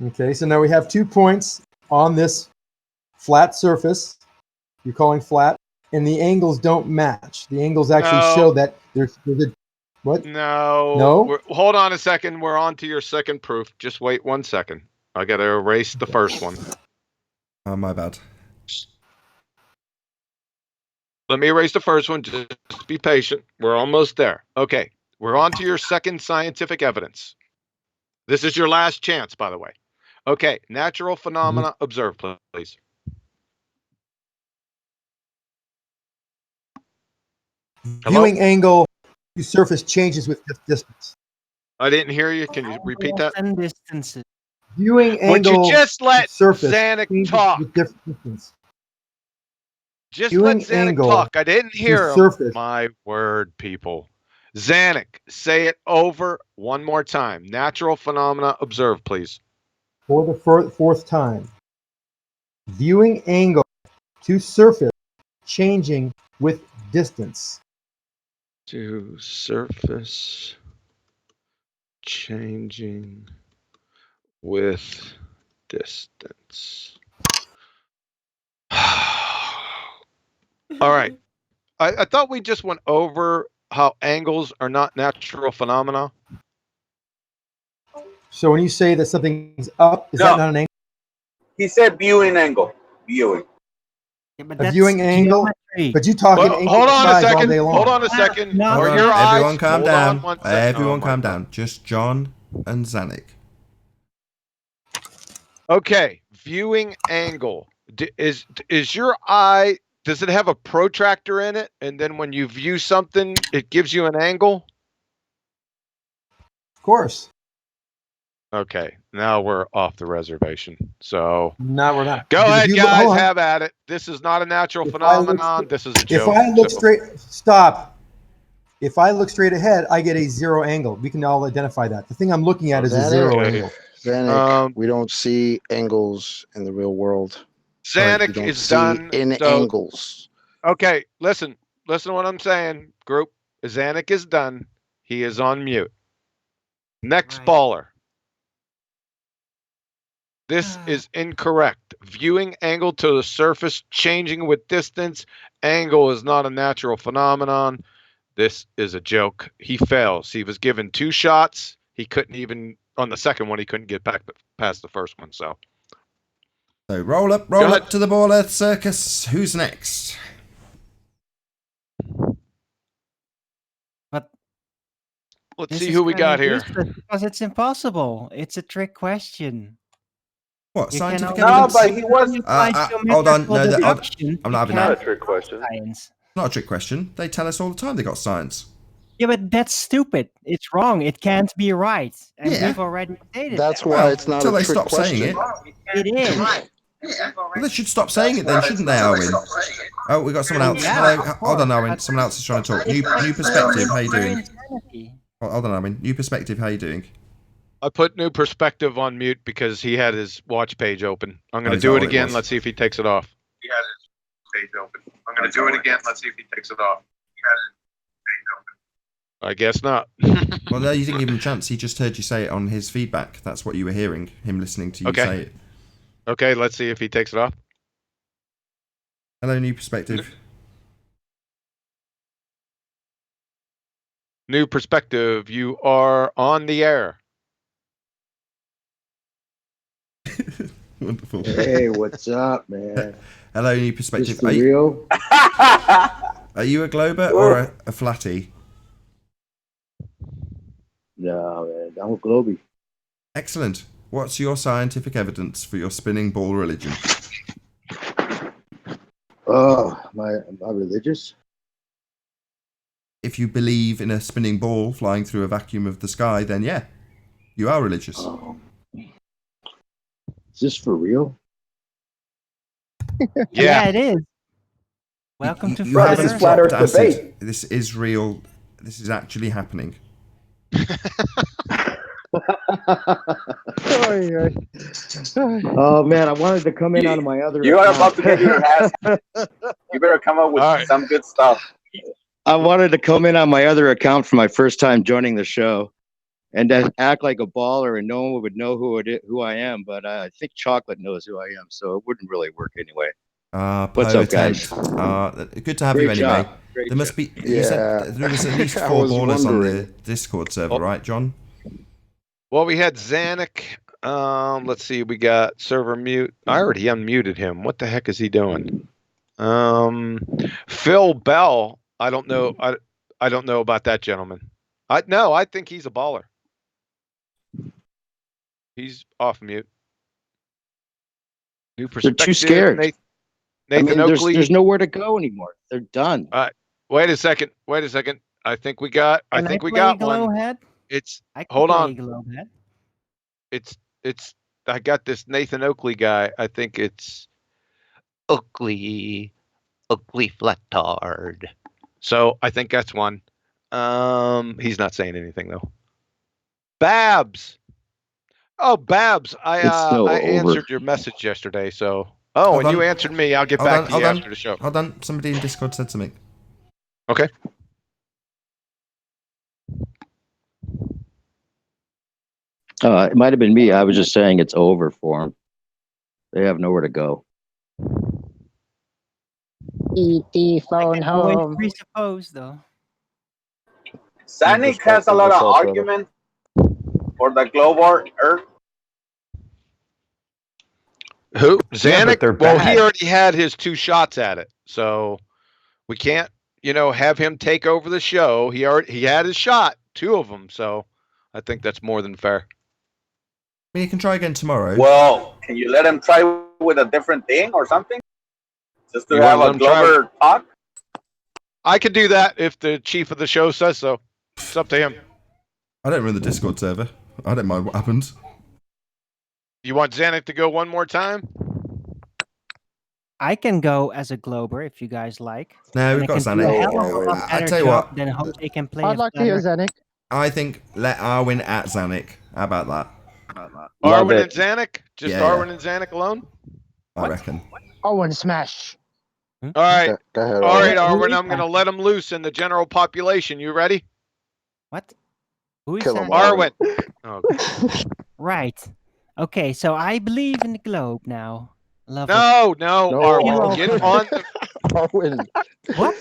M: Okay, so now we have 2 points on this flat surface. You're calling flat, and the angles don't match. The angles actually show that there's a what?
H: No. Hold on a second. We're on to your second proof. Just wait 1 second. I got to erase the first one.
B: Oh, my bad.
H: Let me erase the first one. Just be patient. We're almost there. Okay. We're on to your second scientific evidence. This is your last chance, by the way. Okay. Natural phenomena. Observe, please.
M: Viewing angle to surface changes with distance.
H: I didn't hear you. Can you repeat that?
C: Distances.
M: Viewing angle.
H: Would you just let
M: surface
H: Zanuck talk?
M: With distance.
H: Just
M: Viewing
H: let Zanuck
M: angle
H: talk. I didn't hear him.
M: surface.
H: My word, people. Zanuck, say it over one more time. Natural phenomena. Observe, please.
M: For the fourth time. Viewing angle to surface changing with distance.
H: To surface changing with distance. All right. I thought we just went over how angles are not natural phenomena.
M: So when you say that something's up, is that not an angle?
N: He said viewing angle. Viewing.
C: Yeah, but
M: A viewing angle? But you talking
H: Well,
M: angle
H: hold on a
M: size all
H: second.
M: day long.
H: Hold on a second.
C: No.
H: Or
B: Hold
H: your
B: on.
H: eyes.
B: Everyone calm
H: Hold
B: down.
H: on 1 second.
B: Everyone
H: Oh,
B: calm
H: my
B: down. Just John and Zanuck.
H: Okay, viewing angle. Is your eye, does it have a protractor in it? And then when you view something, it gives you an angle?
M: Of course.
H: Okay, now we're off the reservation. So
M: No, we're not.
H: go
M: Because
H: ahead,
M: if you look-
H: guys,
M: hold on.
H: have at it. This is not a natural
M: If I look
H: phenomenon.
M: straight-
H: This is a
M: If
H: joke.
M: I look
H: So-
M: straight, stop. If I look straight ahead, I get a zero angle. We can all identify that. The thing I'm looking at is a zero
H: Okay.
M: angle.
I: Zanuck, we don't see angles in the real world.
H: Zanuck
I: We don't
H: is
I: see
H: done.
I: in
H: So-
I: angles.
H: Okay, listen to what I'm saying, group. Zanuck is done. He is on mute. Next
C: Right.
H: baller. This is incorrect. Viewing angle to the surface changing with distance. Angle is not a natural phenomenon. This is a joke. He fails. He was given 2 shots. He couldn't even, on the second one, he couldn't get back past the first one. So
B: So roll up to the Ball Earth Circus. Who's next?
C: But
H: let's see who we got here.
C: Because it's impossible. It's a trick question.
B: What,
C: You
B: scientific
C: can
B: evidence?
N: No, but he was.
B: Hold on. No, I'm not having
G: Not
B: that.
G: a trick question.
C: Science.
B: Not a trick question. They tell us all the time they got science.
C: Yeah, but that's stupid. It's wrong. It can't be right. And
B: Yeah.
C: we've already stated
I: That's
C: that.
I: why it's not
B: Until
I: a
B: they
I: trick
B: stop saying
I: question.
B: it.
C: It is.
B: Well, they should stop saying it then, shouldn't they, Arwin? Oh, we got someone else.
C: Yeah,
B: Hello. Hold on, Arwin. Someone else is trying to talk. New perspective. How you doing? Hold on, Arwin. New perspective. How you doing?
H: I put new perspective on mute because he had his watch page open. I'm going to
B: is
H: do
B: that
H: it
B: what it
H: again.
B: was?
H: Let's see if he takes it off. He had his page open. I'm going to do it again. Let's see if he takes it off. He had his page open. I guess not.
B: Well, no, you didn't give him a chance. He just heard you say it on his feedback. That's what you were hearing, him listening to you say it.
H: Okay, let's see if he takes it off.
B: Hello, new perspective.
H: New perspective. You are on the air.
B: Wonderful.
P: Hey, what's up, man?
B: Hello, new perspective.
P: For real?
B: Are you a glober or a flatty?
P: No, man, I'm a globie.
B: Excellent. What's your scientific evidence for your spinning ball religion?
P: Oh, my religious?
B: If you believe in a spinning ball flying through a vacuum of the sky, then yeah, you are religious.
P: Oh. Is this for real?
C: Yeah, it is. Welcome to
B: You haven't
C: Flat Earth
B: dropped acid.
C: debate.
B: This is real. This is actually happening.
P: Oh man, I wanted to come in on my other.
N: You are about
P: account.
N: to get your ass. You better come up with some good stuff.
P: I wanted to come in on my other account for my first time joining the show, and to act like a baller, and no one would know who I am. But I think Chocolate knows who I am, so it wouldn't really work anyway. What's up, guys?
B: Good to have you
P: Great
B: anyway.
P: job. Great
B: There must
P: job.
B: be. You said there was at least
I: I
B: 4
I: was
B: ballers on the
I: wondering.
B: Discord server, right, John?
H: Well, we had Zanuck. Let's see. We got server mute. I already unmuted him. What the heck is he doing? Phil Bell. I don't know. I don't know about that gentleman. I think he's a baller. He's off mute. New
P: They're
H: perspective.
P: too scared.
H: Nathan Oakley.
P: There's nowhere to go anymore. They're done.
H: Wait a second. I think we got. I think we got one.
C: Glowhead?
H: It's.
C: I can
H: Hold
C: play
H: on.
C: Glowhead.
H: It's. I got this Nathan Oakley guy. I think it's Oakley Flattard. So I think that's one. He's not saying anything though. Babs. Oh, Babs. I answered your message yesterday. So. Oh,
B: Hold
H: and you
B: on.
H: answered me. I'll get back to you after the show.
B: Hold on. Somebody in Discord said something.
H: Okay.
P: It might have been me. I was just saying it's over for them. They have nowhere to go.
K: E.T. phone
C: Always
K: home.
C: presuppose though.
N: Sanic has a lot of argument for the global Earth.
H: Who?
L: Yeah, but they're
H: Zanuck? Well, he
L: bad.
H: already had his 2 shots at it, so we can't, have him take over the show. He had his shot, 2 of them, so I think that's more than fair.
B: I mean, you can try again tomorrow.
N: Well, can you let him try with a different thing or something? Just to
H: You
N: have
H: wanna
N: a
H: let him try
N: global talk?
H: I could do that if the chief of the show says so. It's up to him.
B: I don't run the Discord server. I don't mind what happens.
H: You want Zanuck to go one more time?
C: I can go as a Glober if you guys like.
B: No,
C: And
B: we've
C: I
B: got
C: can do a
B: Zanuck.
C: hell of a lot
B: I
C: better
B: tell you
C: job
B: what.
C: than Jose can play.
K: I'd like to hear Zanuck.
B: I think let Arwin at Zanuck. How about that?
H: Arwin and Zanuck? Just
B: Yeah,
H: Arwin and Zanuck alone?
B: I reckon.
K: Owen smash.
H: All right.
I: Go ahead,
H: All right,
C: Arwin.
H: Arwin, I'm going to let him loose in the general population. You ready?
C: What? Who is
I: Kill
C: that?
I: 'em all.
H: Arwin. Oh,
C: Right. Okay, so I believe in the globe now. Love it.
H: no,
I: No,
H: Arwin.
I: Arwin.
H: Get on the...
I: Arwin.
C: What?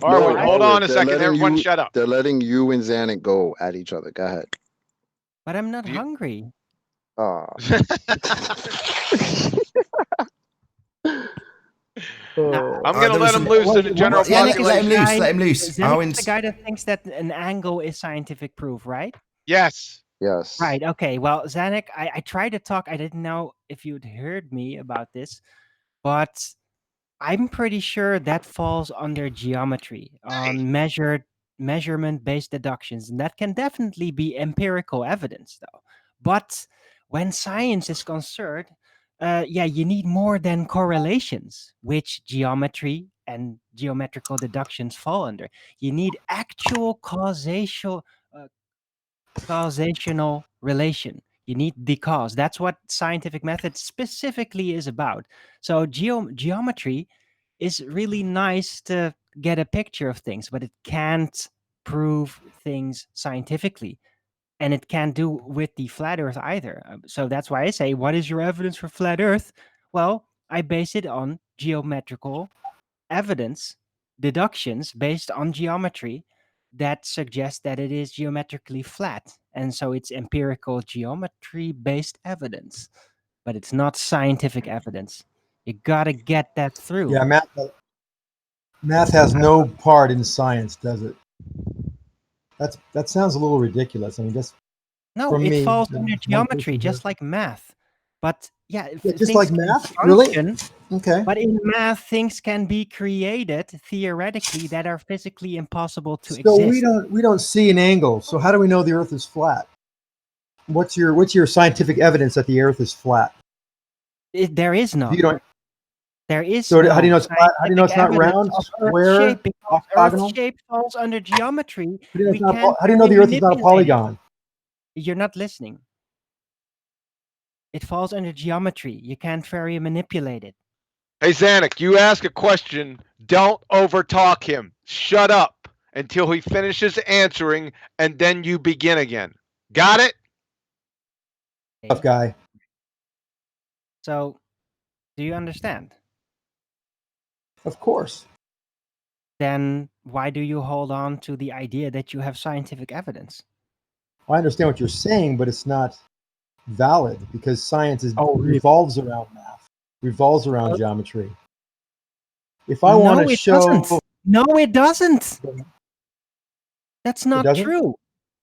H: Arwin, hold on a
I: They're
H: second.
I: letting
H: Everyone
I: you-
H: shut up.
I: They're letting you and Zanuck go at each other. Go ahead.
C: But I'm not
H: You-
C: hungry.
I: Ah.
H: I'm gonna let him loose in the general
C: Zanuck is the
H: population.
C: guy-
B: Let him loose.
C: Zanuck is the guy that thinks that an angle is scientific proof, right?
H: Yes.
I: Yes.
C: Right. Okay. Well, Zanuck, I tried to talk. I didn't know if you'd heard me about this, but I'm pretty sure that falls under geometry on measurement-based deductions, and that can definitely be empirical evidence, though. But when science is concerned, yeah, you need more than correlations, which geometry and geometrical deductions fall under. You need actual causational relation. You need the cause. That's what scientific method specifically is about. So geometry is really nice to get a picture of things, but it can't prove things scientifically. And it can't do with the flat earth either. So that's why I say, what is your evidence for flat earth? Well, I base it on geometrical evidence, deductions based on geometry that suggest that it is geometrically flat. And so it's empirical geometry based evidence, but it's not scientific evidence. You got to get that through.
M: Yeah, math has no part in science, does it? That sounds a little ridiculous. I mean, just
C: No,
M: from
C: it
M: me,
C: falls
M: you know,
C: under
M: one
C: geometry,
M: person
C: just
M: here.
C: like math. But yeah,
M: Yeah, just
C: things
M: like
C: can
M: math? Really?
C: function,
M: Okay.
C: But in math, things can be created theoretically that are physically impossible to
M: So
C: exist.
M: we don't see an angle. So how do we know the Earth is flat? What's your scientific evidence that the Earth is flat?
C: There is
M: If
C: none.
M: you don't.
C: There is
M: So
C: no
M: how do you know it's flat? How do you know it's not
C: scientific
M: round,
C: evidence of Earth
M: square,
C: shape, because
M: octagonal?
C: Earth shape falls under geometry.
M: How do you know
C: We
M: it's not?
C: can't
M: How do you know the Earth is not a
C: manipulate it.
M: polygon?
C: You're not listening. It falls under geometry. You can't very manipulate it.
H: Hey, Zanuck, you ask a question. Don't overtalk him. Shut up until he finishes answering, and then you begin again. Got it?
M: Tough guy.
C: So, do you understand?
M: Of course.
C: Then why do you hold on to the idea that you have scientific evidence?
M: I understand what you're saying, but it's not valid because science
C: really?
M: revolves around math, revolves around geometry. If I want to show,
C: doesn't. No, it doesn't. That's not
M: doesn't?
C: true.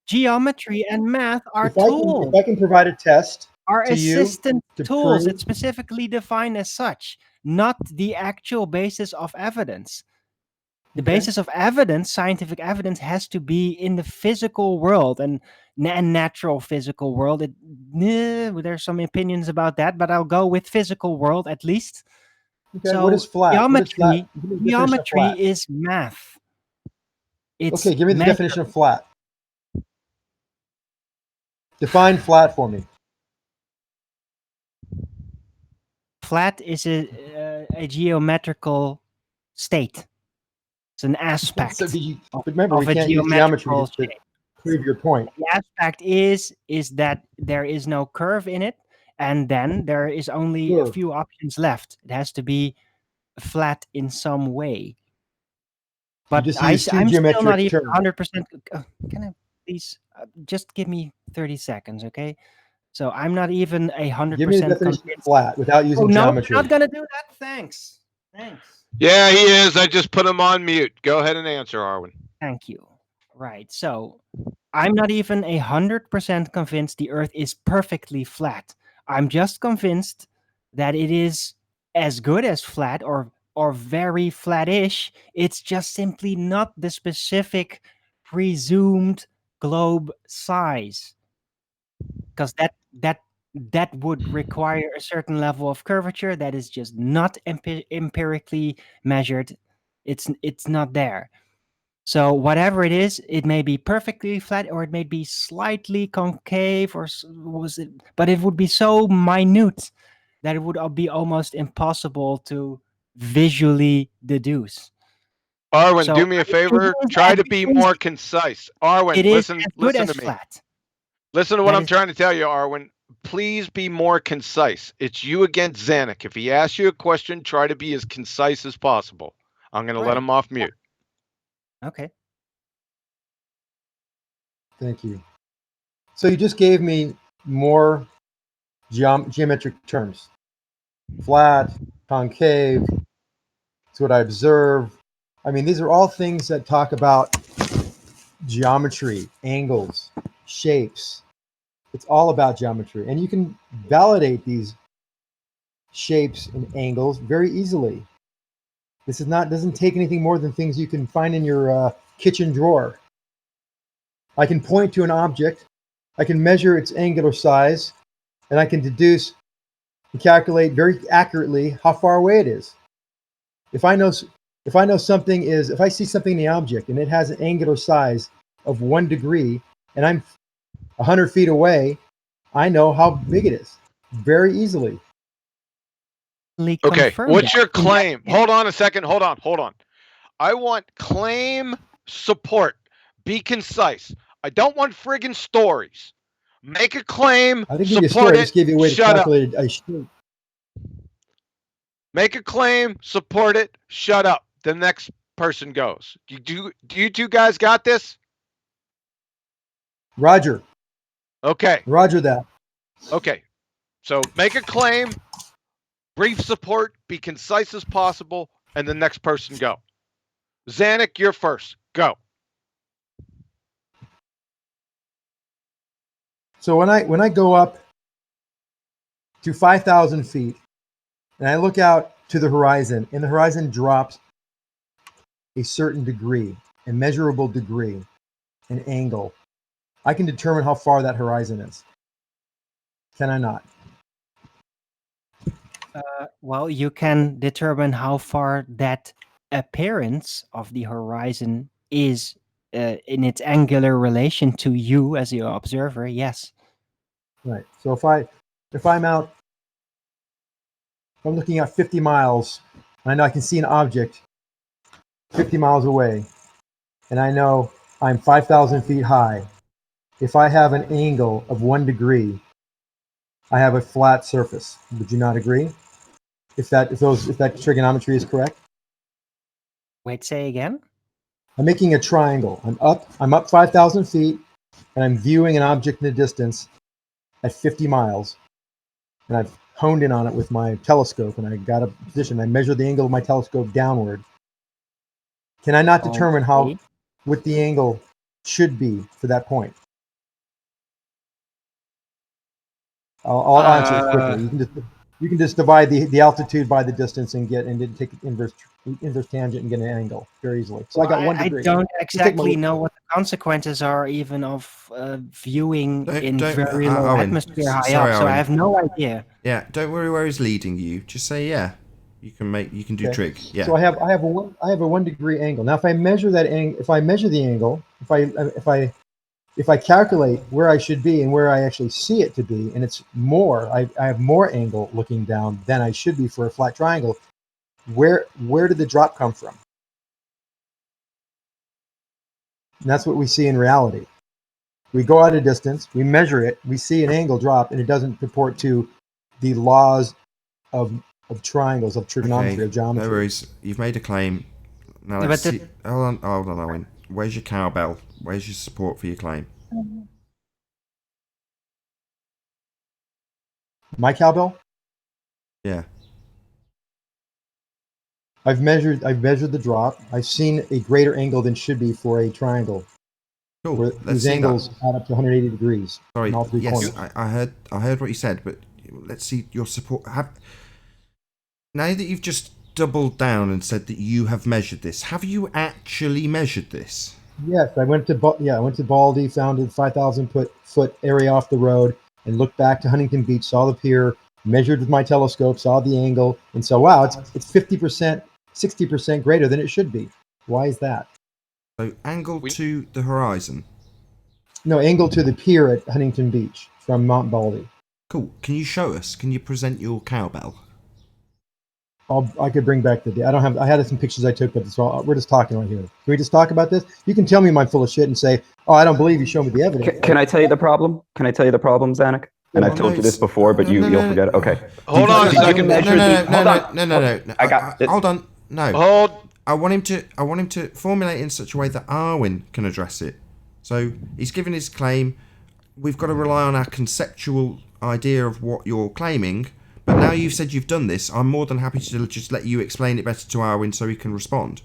C: Geometry and math are
M: if
C: tools.
M: I can provide a test
C: Are
M: to you
C: assistant
M: to
C: tools.
M: prove,
C: It's specifically defined as such, not the actual basis of evidence. The
M: Okay.
C: basis of evidence, scientific evidence, has to be in the physical world and natural physical world. There's some opinions about that, but I'll go with physical world at least.
M: Okay,
C: So
M: what is flat? What is flat? Give me the definition of
C: geometry
M: flat.
C: is math. It's
M: Okay, give me the
C: measure-
M: definition of flat. Define flat for me.
C: Flat is a geometrical state. It's an aspect.
M: So but remember,
C: of
M: we
C: a
M: can't use geometry
C: geometrical
M: to
C: shape.
M: prove your point.
C: The aspect is that there is no curve in it, and then there is only a
M: Curve.
C: few options left. It has to be flat in some way. But
M: just
C: I'm
M: use two
C: still not
M: geometric
C: even
M: terms.
C: 100%. Can I please just give me 30 seconds, okay? So I'm not even 100%
M: Give me the definition of
C: convinced.
M: flat without using
C: Oh no,
M: geometry.
C: you're not gonna do that. Thanks.
H: Yeah, he is. I just put him on mute. Go ahead and answer, Arwen.
C: Thank you. Right. So I'm not even 100% convinced the Earth is perfectly flat. I'm just convinced that it is as good as flat or very flattish. It's just simply not the specific presumed globe size, because that would require a certain level of curvature that is just not empirically measured. It's not there. So whatever it is, it may be perfectly flat or it may be slightly concave, or but it would be so minute that it would be almost impossible to visually deduce.
H: Arwen,
C: So
H: do me a favor. Try to be more concise. Arwen,
C: it is
H: listen
C: as good
H: to
C: as
H: me.
C: flat.
H: Listen to what
C: That
H: I'm
C: is-
H: trying to tell you, Arwen. Please be more concise. It's you against Zanuck. If he asks you a question, try to be as concise as possible. I'm going to let
C: Right.
H: him off mute.
C: Okay.
M: Thank you. So you just gave me more geometric terms. flat, concave. It's what I observe. I mean, these are all things that talk about geometry, angles, shapes. It's all about geometry. And you can validate these shapes and angles very easily. This is not doesn't take anything more than things you can find in your kitchen drawer. I can point to an object, I can measure its angular size, and I can deduce and calculate very accurately how far away it is. If I see something in the object and it has an angular size of 1 degree and I'm 100 feet away, I know how big it is very easily.
H: Okay, what's your claim? Hold on a second. Hold on. I want claim support. Be concise. I don't want friggin' stories. Make a claim.
M: I didn't give you a
H: support
M: story. I
H: it.
M: just gave you a way to
H: Shut up.
M: calculate a shape.
H: Make a claim. Support it. Shut up. The next person goes. Do you two guys got this?
M: Roger.
H: Okay.
M: Roger that.
H: Okay. So make a claim. Brief support. Be concise as possible, and the next person go. Zanuck, you're first. Go.
M: So when I go up to 5,000 feet and I look out to the horizon, and the horizon drops a certain degree, a measurable degree, an angle, I can determine how far that horizon is. Can I not?
C: Well, you can determine how far that appearance of the horizon is in its angular relation to you as your observer. Yes.
M: Right. So if I'm looking at 50 miles, and I know I can see an object 50 miles away, and I know I'm 5,000 feet high. If I have an angle of 1 degree, I have a flat surface. Would you not agree? If that trigonometry is correct?
C: Wait, say again?
M: I'm making a triangle. I'm up 5,000 feet, and I'm viewing an object in the distance at 50 miles, and I've honed in on it with my telescope, and I got a position. I measured the angle of my telescope downward. Can I not determine what the angle should be for that point? I'll answer it quickly. You can just divide the altitude by the distance and take inverse tangent and get an angle very easily. So I got 1 degree.
C: I don't exactly know what the consequences are even of viewing in very low
B: Owen,
C: atmosphere high
B: sorry,
C: up, so
B: Owen.
C: I have no idea.
B: Yeah, don't worry where he's leading you. Just say yeah. You can do trig. Yeah.
M: So I have a 1 degree angle. Now if I measure that angle, if I measure the angle, if I calculate where I should be and where I actually see it to be, and it's more, I have more angle looking down than I should be for a flat triangle. Where did the drop come from? And that's what we see in reality. We go out a distance, we measure it, we see an angle drop, and it doesn't purport to the laws of triangles, of trigonometry, of geometry.
B: No worries. You've made a claim. Now
C: Yeah,
B: let's
C: but
B: see. Hold on, Owen. Where's your cowbell? Where's your support for your claim?
M: My cowbell?
B: Yeah.
M: I've measured the drop. I've seen a greater angle than should be for a triangle.
B: Cool.
M: Where these angles add up to 180 degrees.
B: Sorry.
M: In all 3
B: Yes,
M: corners.
B: I heard what you said, but let's see your support. Now that you've just doubled down and said that you have measured this, have you actually measured this?
M: Yes, I went to Baldy, found a 5,000 foot area off the road, and looked back to Huntington Beach, saw the pier, measured with my telescope, saw the angle, and so wow, it's 50%, 60% greater than it should be. Why is that?
B: So angle to the horizon.
M: No, angle to the pier at Huntington Beach from Mount Baldy.
B: Cool. Can you show us? Can you present your cowbell?
M: I could bring back the day. I had some pictures I took, but we're just talking right here. Can we just talk about this? You can tell me I'm full of shit and say, "Oh, I don't believe you. Show me the evidence."
L: Can I tell you the problem? Can I tell you the problem, Zanuck? And I've told you this before, but you'll forget it. Okay.
H: Hold on a second.
B: No.
L: I got it.
B: Hold on. No.
H: Hold.
B: I want him to formulate in such a way that Arwin can address it. So he's given his claim. We've got to rely on our conceptual idea of what you're claiming, But now you've said you've done this, I'm more than happy to just let you explain it better to Arwin so he can respond.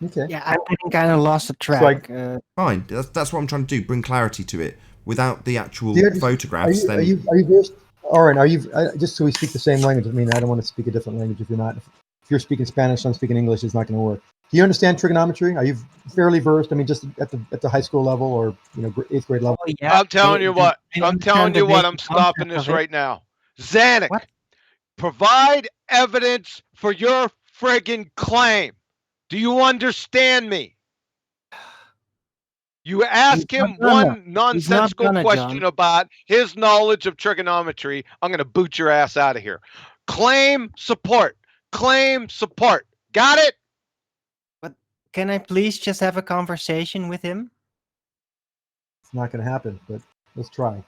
M: Okay.
C: Yeah, I'm getting kind of lost the track.
B: Fine. That's what I'm trying to do. Bring clarity to it without the actual
M: Do you understand-
B: photographs.
M: Are you versed? Aaron, are you just so we speak the same language? I mean, I don't want to speak a different language if you're not. If you're speaking Spanish, I'm speaking English. It's not going to work. Do you understand trigonometry? Are you fairly versed? I mean, just at the high school level or 8th grade level.
H: I'm telling you what. I'm stopping this right now. Zanuck, provide evidence for your friggin' claim. Do you understand me? You ask him one nonsensical question about his knowledge of trigonometry, I'm going to boot your ass out of here. Claim support. Claim support. Got it?
C: But can I please just have a conversation with him?
M: It's not going to happen, but let's try.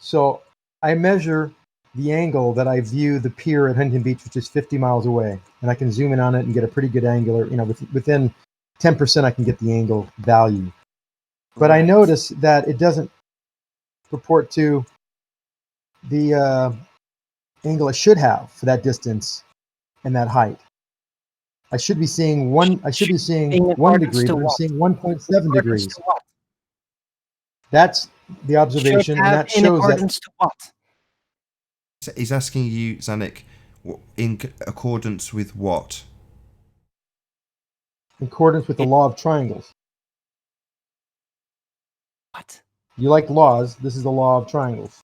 M: So I measure the angle that I view the pier at Huntington Beach, which is 50 miles away, and I can zoom in on it and get a pretty good angular. Within 10%, I can get the angle value. But I notice that it doesn't purport to the angle I should have for that distance and that height. I should be seeing 1 degree, but I'm seeing 1.7 degrees. That's the observation, and that shows that.
C: To what?
B: He's asking you, Zanuck, in accordance with what?
M: In accordance with the law of triangles.
C: What?
M: You like laws. This is the law of triangles.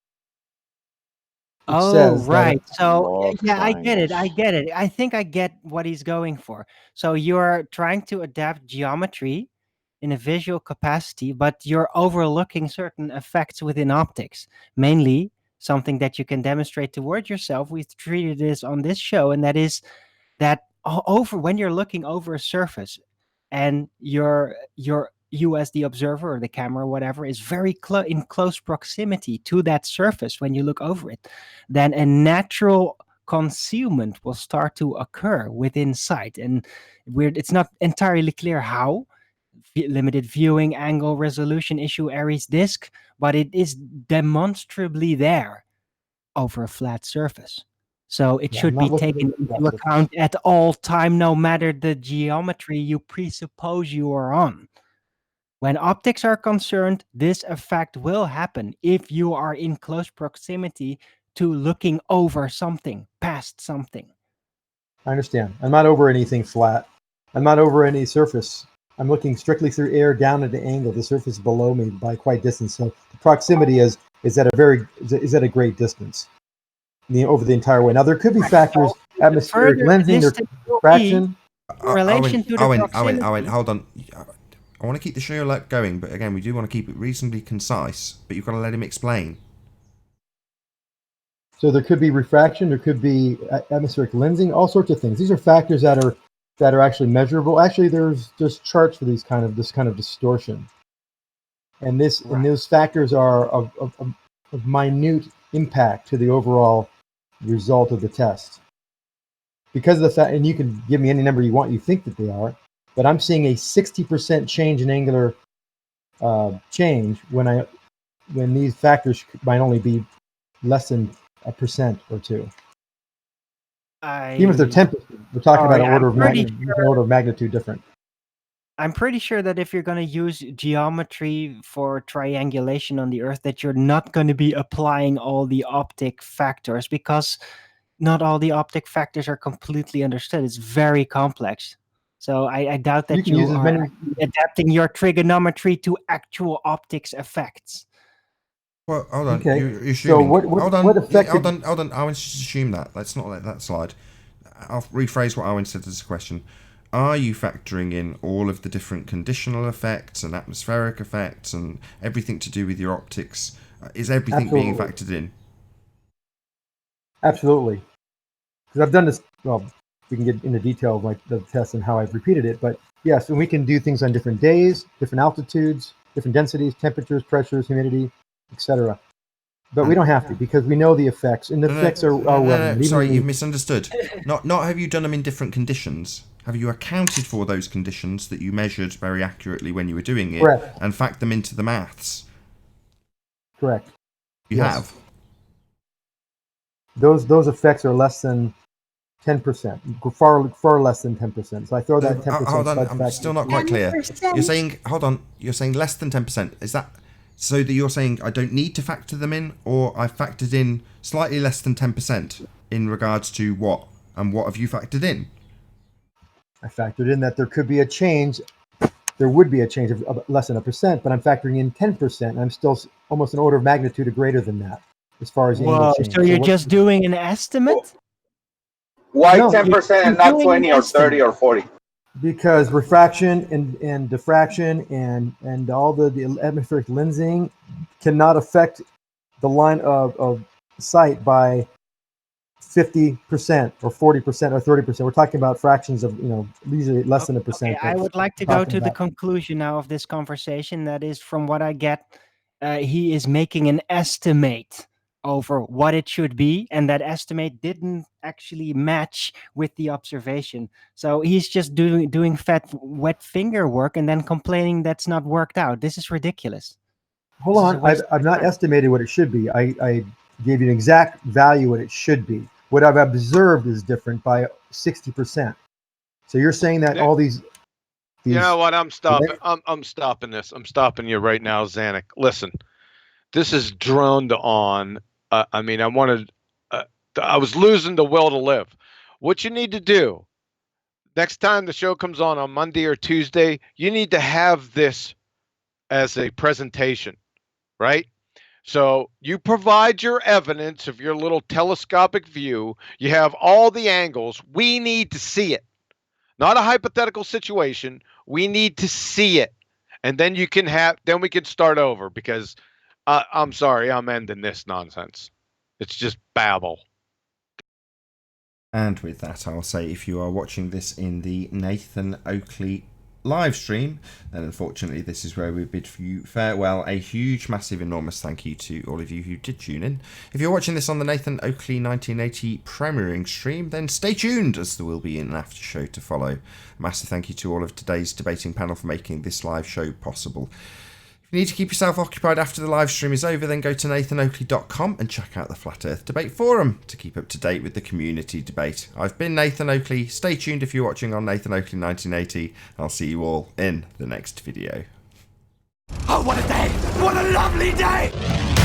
C: Oh, right. So, yeah, I get it. I think I get what he's going for. So you're trying to adapt geometry in a visual capacity, but you're overlooking certain effects within optics, mainly something that you can demonstrate toward yourself. We've treated this on this show, and that is that when you're looking over a surface and you as the observer or the camera or whatever is very in close proximity to that surface when you look over it, then a natural concealment will start to occur within sight. And it's not entirely clear how. Limited viewing angle, resolution issue, Aries disk, but it is demonstrably there over a flat surface. So it should be taken into account at all time, no matter the geometry you presuppose you are on. When optics are concerned, this effect will happen if you are in close proximity to looking over something, past something.
M: I understand. I'm not over anything flat. I'm not over any surface. I'm looking strictly through air down at an angle. The surface is below me by quite distance. So the proximity is at a great distance over the entire way. Now there could be factors, atmospheric lensing, or refraction.
B: Owen, hold on. I want to keep the show going, but again, we do want to keep it reasonably concise. But you've got to let him explain.
M: So there could be refraction, there could be atmospheric lensing, all sorts of things. These are factors that are actually measurable. Actually, there's charts for this kind of distortion, and those factors are of minute impact to the overall result of the test. Because of the fact, and you can give me any number you want, you think that they are, but I'm seeing a 60% change in angular change when these factors might only be less than 1% or 2%. Even if they're 10%, we're talking about an order of magnitude different.
C: I'm pretty sure that if you're going to use geometry for triangulation on the Earth, that you're not going to be applying all the optic factors, because not all the optic factors are completely understood. It's very complex. So I doubt that you are adapting your trigonometry to actual optics effects.
B: Well, hold on.
M: Okay.
B: You're assuming.
M: So what effect?
B: Hold on. Owen's just assume that. Let's not let that slide. I'll rephrase what Owen said as a question. Are you factoring in all of the different conditional effects and atmospheric effects and everything to do with your optics? Is everything being factored in?
M: Absolutely. Because I've done this. Well, we can get into detail of like the test and how I've repeated it. But yes, and we can do things on different days, different altitudes, different densities, temperatures, pressures, humidity, etc. But we don't have to, because we know the effects, and the effects are well.
B: Sorry, you've misunderstood. Not have you done them in different conditions. Have you accounted for those conditions that you measured very accurately when you were doing it?
M: Correct.
B: And factored them into the maths?
M: Correct.
B: You have?
M: those effects are less than 10%, far less than 10%. So I throw that 10%.
B: Hold on,
M: side
B: I'm
M: factor.
B: still not quite clear. You're saying, hold on, you're saying less than 10%. Is that so that you're saying I don't need to factor them in, or I've factored in slightly less than 10% in regards to what? And what have you factored in?
M: I factored in that there could be a change. There would be a change of less than 1%, but I'm factoring in 10%. And I'm still almost an order of magnitude greater than that as far as angle
C: Whoa,
M: change.
C: so you're just doing an estimate?
N: Why
M: No,
N: 10% and not 20 or 30 or 40?
M: Because refraction and diffraction and all the atmospheric lensing cannot affect the line of sight by 50% or 40% or 30%. We're talking about fractions of, usually less than 1%.
C: Okay, I would like to go to the conclusion now of this conversation. That is, from what I get, he is making an estimate over what it should be, and that estimate didn't actually match with the observation. So he's just doing wet finger work and then complaining that's not worked out. This is ridiculous.
M: Hold on, I've not estimated what it should be. I gave you an exact value what it should be. What I've observed is different by 60%. So you're saying that all these
H: you know what? I'm stopping. I'm stopping this. I'm stopping you right now, Zanuck. Listen, this is droned on. I mean, I wanted. I was losing the will to live. What you need to do next time the show comes on Monday or Tuesday, you need to have this as a presentation, right? So you provide your evidence of your little telescopic view. You have all the angles. We need to see it. Not a hypothetical situation. We need to see it. And then you can then we can start over, because I'm sorry, I'm ending this nonsense. It's just babble.
B: And with that, I'll say if you are watching this in the Nathan Oakley live stream, then unfortunately this is where we bid you farewell. A huge, massive, enormous thank you to all of you who did tune in. If you're watching this on the Nathan Oakley 1980 premiering stream, then stay tuned, as there will be an after show to follow. A massive thank you to all of today's debating panel for making this live show possible. If you need to keep yourself occupied after the live stream is over, then go to nathanoakley.com and check out the Flat Earth Debate Forum to keep up to date with the community debate. I've been Nathan Oakley. Stay tuned if you're watching on Nathan Oakley 1980. I'll see you all in the next video.
Q: Oh, what a day! What a lovely day!